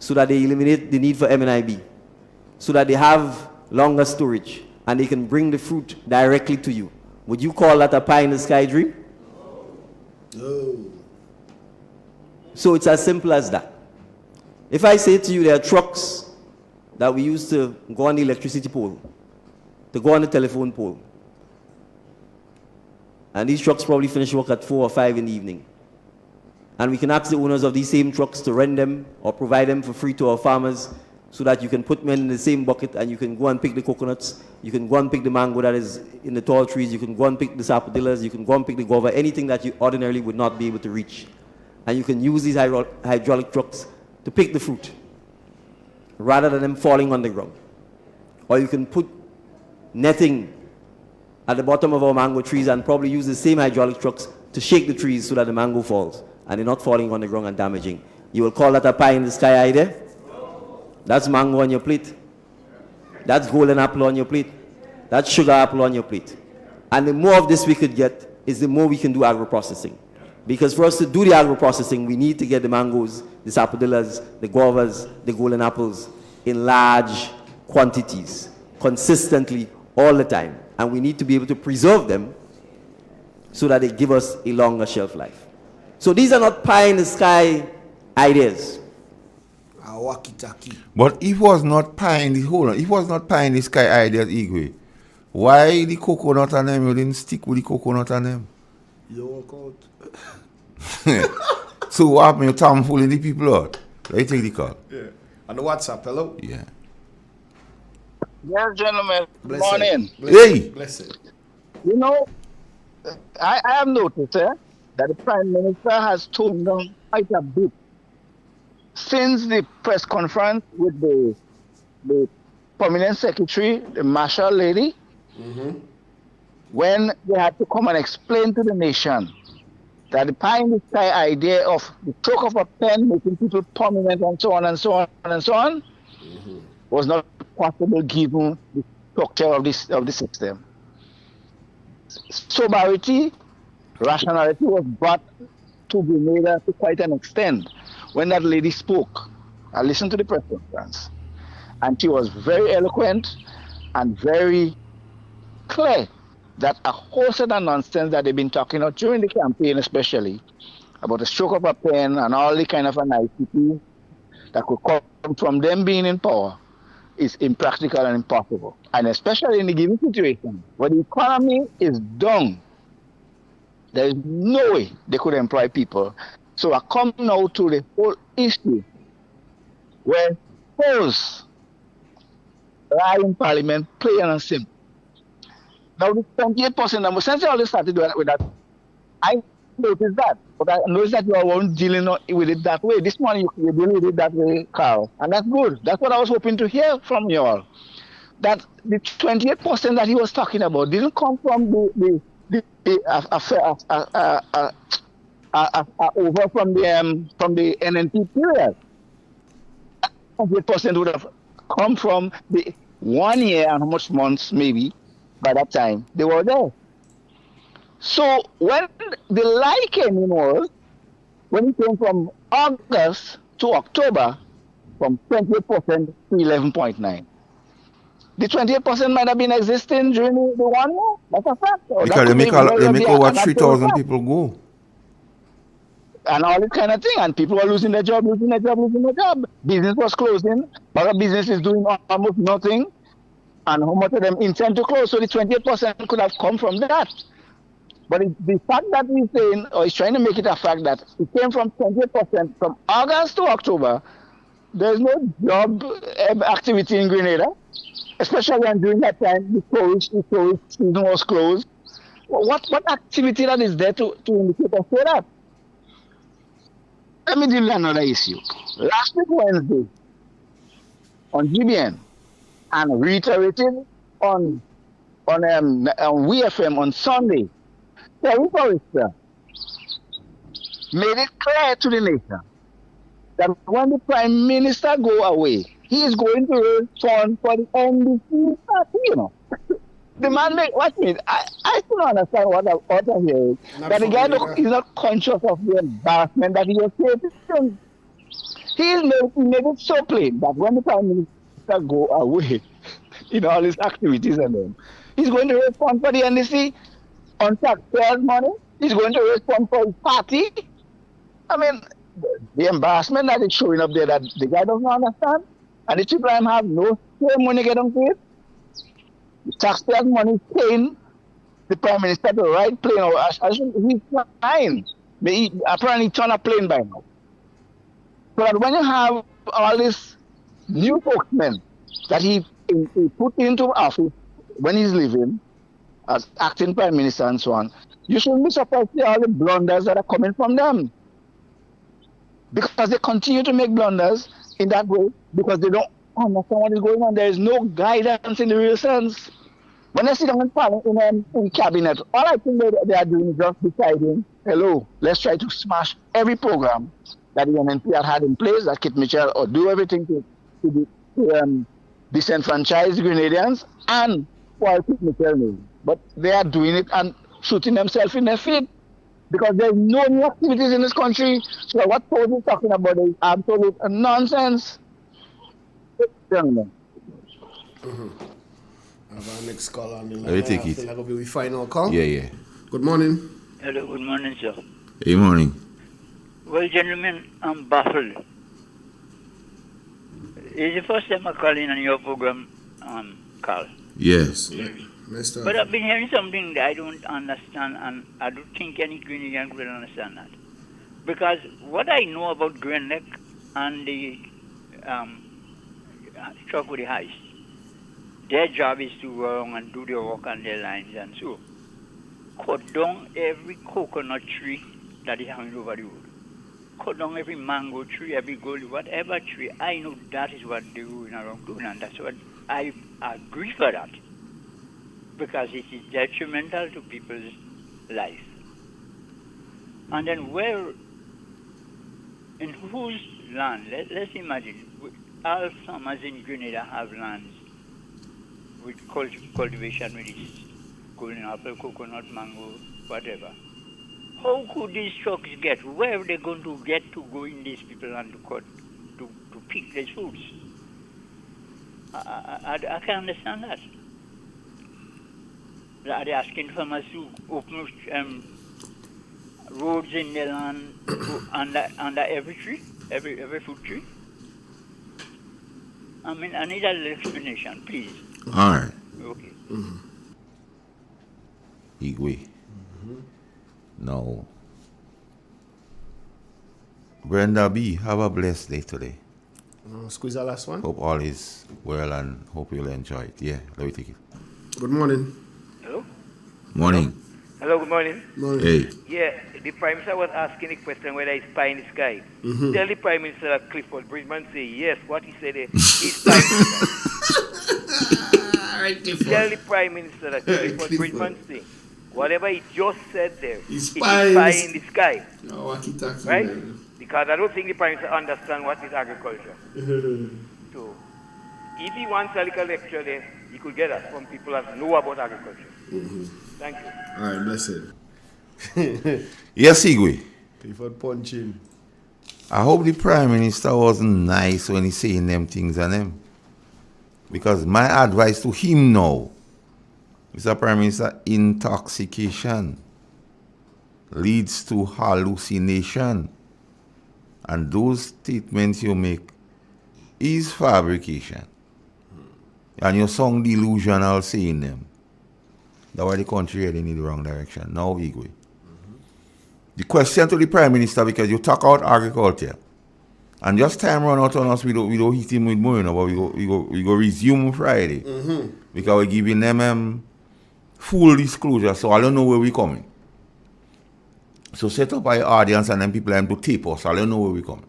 A: so that they eliminate the need for MNIB, so that they have longer storage and they can bring the fruit directly to you. Would you call that a pie in the sky dream?
B: No.
A: So it's as simple as that. If I say to you there are trucks that we use to go on the electricity pole, to go on the telephone pole, and these trucks probably finish work at 4 or 5 in the evening, and we can ask the owners of these same trucks to rent them or provide them for free to our farmers so that you can put men in the same bucket and you can go and pick the coconuts, you can go and pick the mango that is in the tall trees, you can go and pick the sapodillas, you can go and pick the guava, anything that you ordinarily would not be able to reach. And you can use these hydraulic trucks to pick the fruit rather than them falling on the ground. Or you can put netting at the bottom of our mango trees and probably use the same hydraulic trucks to shake the trees so that the mango falls and they're not falling on the ground and damaging. You will call that a pie in the sky idea? That's mango on your plate. That's golden apple on your plate. That's sugar apple on your plate. And the more of this we could get is the more we can do agro-processing. Because for us to do the agro-processing, we need to get the mangoes, the sapodillas, the guavas, the golden apples in large quantities, consistently, all the time. And we need to be able to preserve them so that they give us a longer shelf life. So these are not pie in the sky ideas.
R: But if it was not pie in the sky ideas, Igwe, why the coconut on them? You didn't stick with the coconut on them.
B: You walk out.
R: So what happened? You tomfooling the people out. Let me take the call.
B: Yeah. On the WhatsApp, hello?
R: Yeah.
G: Yes, gentlemen. Good
B: Bless
G: morning.
B: it. Bless it. Bless it.
G: You know, I have noticed that the Prime Minister has toned down quite a bit since the press conference with the Permanent Secretary, the Marshal lady, when they had to come and explain to the nation that the pie in the sky idea of the stroke of a pen making people prominent and so on and so on and so on was not possible given the structure of the system. Sobriety, rationality was brought to Grenada to quite an extent when that lady spoke. I listened to the press conference, and she was very eloquent and very clear that a whole set of nonsense that they've been talking about during the campaign, especially about the stroke of a pen and all the kind of nicety that could come from them being in power, is impractical and impossible. And especially in the given situation where the economy is down, there is no way they could employ people. So I come now to the whole issue where polls lie in Parliament, plain and simple. Now the 28% number, since you already started with that, I noticed that. But I noticed that you all weren't dealing with it that way. This morning you deal with it that way, Carl. And that's good. That's what I was hoping to hear from you all. That the 28% that he was talking about didn't come from over from the NNP period. 28% would have come from the 1 year and how much months maybe by that time they were there. So when the lie came in was when it came from August to October from 28% to 11.9. The 28% might have been existing during the 1 year. That's a fact.
R: Because they make over 3,000 people go.
G: And all this kind of thing. And people were losing their job. Business was closing. But business is doing almost nothing. And how much of them intend to close? So the 28% could have come from that. But the fact that he's saying, or he's trying to make it a fact that it came from 28% from August to October, there's no job activity in Grenada, especially when during that time the tourist season was closed. What activity that is there to indicate or say that? Let me deal with another issue. Last week Wednesday, on GBN, and reiterated on WFM on Sunday, Terry Forrester made it clear to the nation that when the Prime Minister go away, he is going to raise funds for the NDC party, you know. The man watch me. I still don't understand what I hear is. That the guy is not conscious of the embarrassment that he was facing. He made it so plain that when the Prime Minister go away in all his activities and them, he's going to raise funds for the NDC on taxpayers' money. He's going to raise funds for his party. I mean, the embarrassment that is showing up there that the guy doesn't understand, and the people have no shame when they get on it. The taxpayers' money is paying the Prime Minister to ride plane, or he's flying. Apparently turn a plane by now. So that when you have all this new spokesmen that he put into office when he's leaving as acting prime minister and so on, you shouldn't be surprised to see all the blunders that are coming from them. Because they continue to make blunders in that way because they don't understand what is going on. There is no guidance in the real sense. When I sit down in cabinet, all I think they are doing is just deciding, hello, let's try to smash every program that the NNP had in place, that Kit Mitchell, or do everything to disenfranchise Grenadians and for Kit Mitchell. But they are doing it and shooting themselves in the feet because there's no new activities in this country. So what Paul is talking about is absolute nonsense. Gentlemen.
B: Have our next call on the line.
R: Let me take it.
B: I feel like it'll be final call.
R: Yeah.
B: Good morning.
O: Hello, good morning, sir.
R: Hey, morning.
O: Well, gentlemen, I'm baffled. It's the first time I'm calling on your program, Carl.
R: Yes.
O: But I've been hearing something that I don't understand, and I don't think any Grenadian will understand that. Because what I know about Green Neck and the truck with the heist, their job is to go around and do their work on their lines and so. Cut down every coconut tree that is hanging over the road. Cut down every mango tree, every gold, whatever tree. I know that is what they're doing around doing, and that's what I agree for that. Because it is detrimental to people's life. And then in whose land? Let's imagine, all farmers in Grenada have lands with cultivation with this golden apple, coconut, mango, whatever. How could these trucks get? Where are they going to get to go in these people and to pick these fruits? I can't understand that. Are they asking farmers to open roads in their land under every tree, every fruit tree? I mean, I need a little explanation, please.
R: All right.
O: Okay.
R: Igwe. No. Brenda B, have a blessed day today.
B: Squeeze the last one.
R: Hope all is well and hope you'll enjoy it. Yeah, let me take it.
B: Good morning.
O: Hello?
R: Morning.
P: Hello, good morning.
R: Hey.
P: Yeah, the Prime Minister was asking the question whether it's pie in the sky.
R: Mhm.
P: Tell the Prime Minister that Clifford Bridgman say yes. What he said there is pie in the sky. Tell the Prime Minister that Clifford Bridgman say whatever he just said there is pie in the sky.
B: No, what he talking
P: right?
B: about?
P: Because I don't think the Prime Minister understands what is agriculture. So, if he wants a little lecture there, he could get us from people that know about agriculture. Thank you.
B: All right, blessed.
R: Yes, Igwe.
B: Clifford punching.
R: I hope the Prime Minister wasn't nice when he's saying them things on him. Because my advice to him now, Mr. Prime Minister, intoxication leads to hallucination. And those statements you make is fabrication. And you sound delusional saying them. That's why the country heading in the wrong direction. Now, Igwe. The question to the Prime Minister, because you talk out agriculture, and just time run out on us, we don't hit him with more, but we go resume Friday. Because we're giving them full disclosure, so I don't know where we're coming. So set up our audience and then people have to tape us. I don't know where we're coming.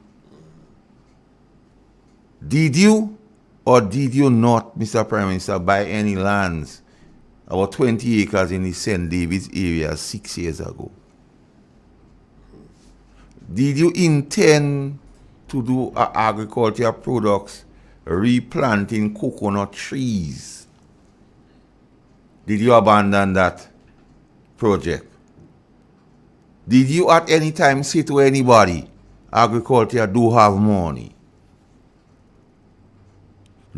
R: Did you or did you not, Mr. Prime Minister, buy any lands, about 20 acres in the St. David's area 6 years ago? Did you intend to do agricultural products, replanting coconut trees? Did you abandon that project? Did you at any time say to anybody, agriculture do have money?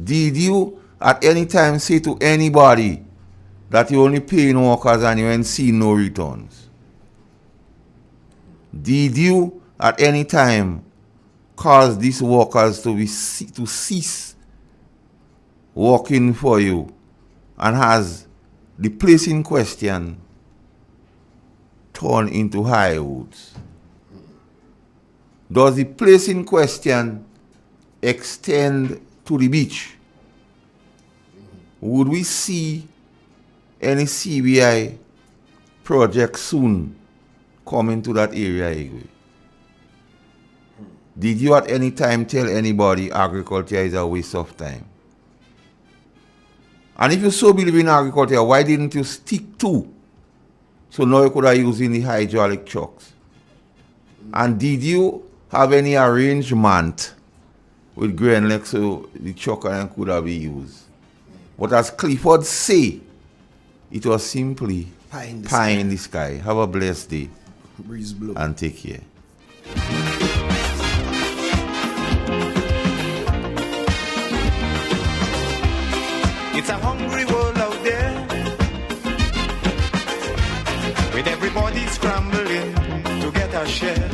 R: Did you at any time say to anybody that you only paying workers and you ain't see no returns? Did you at any time cause these workers to cease working for you, and has the place in question turned into highwoods? Does the place in question extend to the beach. Would we see any CBI project soon coming to that area, Igwe? Did you at any time tell anybody agriculture is a waste of time? And if you so believe in agriculture, why didn't you stick to? So now you could have using the hydraulic trucks. And did you have any arrangement with Grand Lake so the truck could have been used? But as Clifford say, it was simply
B: pie
R: in the sky. Have a blessed day.
B: Breeze blow.
R: And take care.
C: It's a hungry world out there, with everybody scrambling to get a share.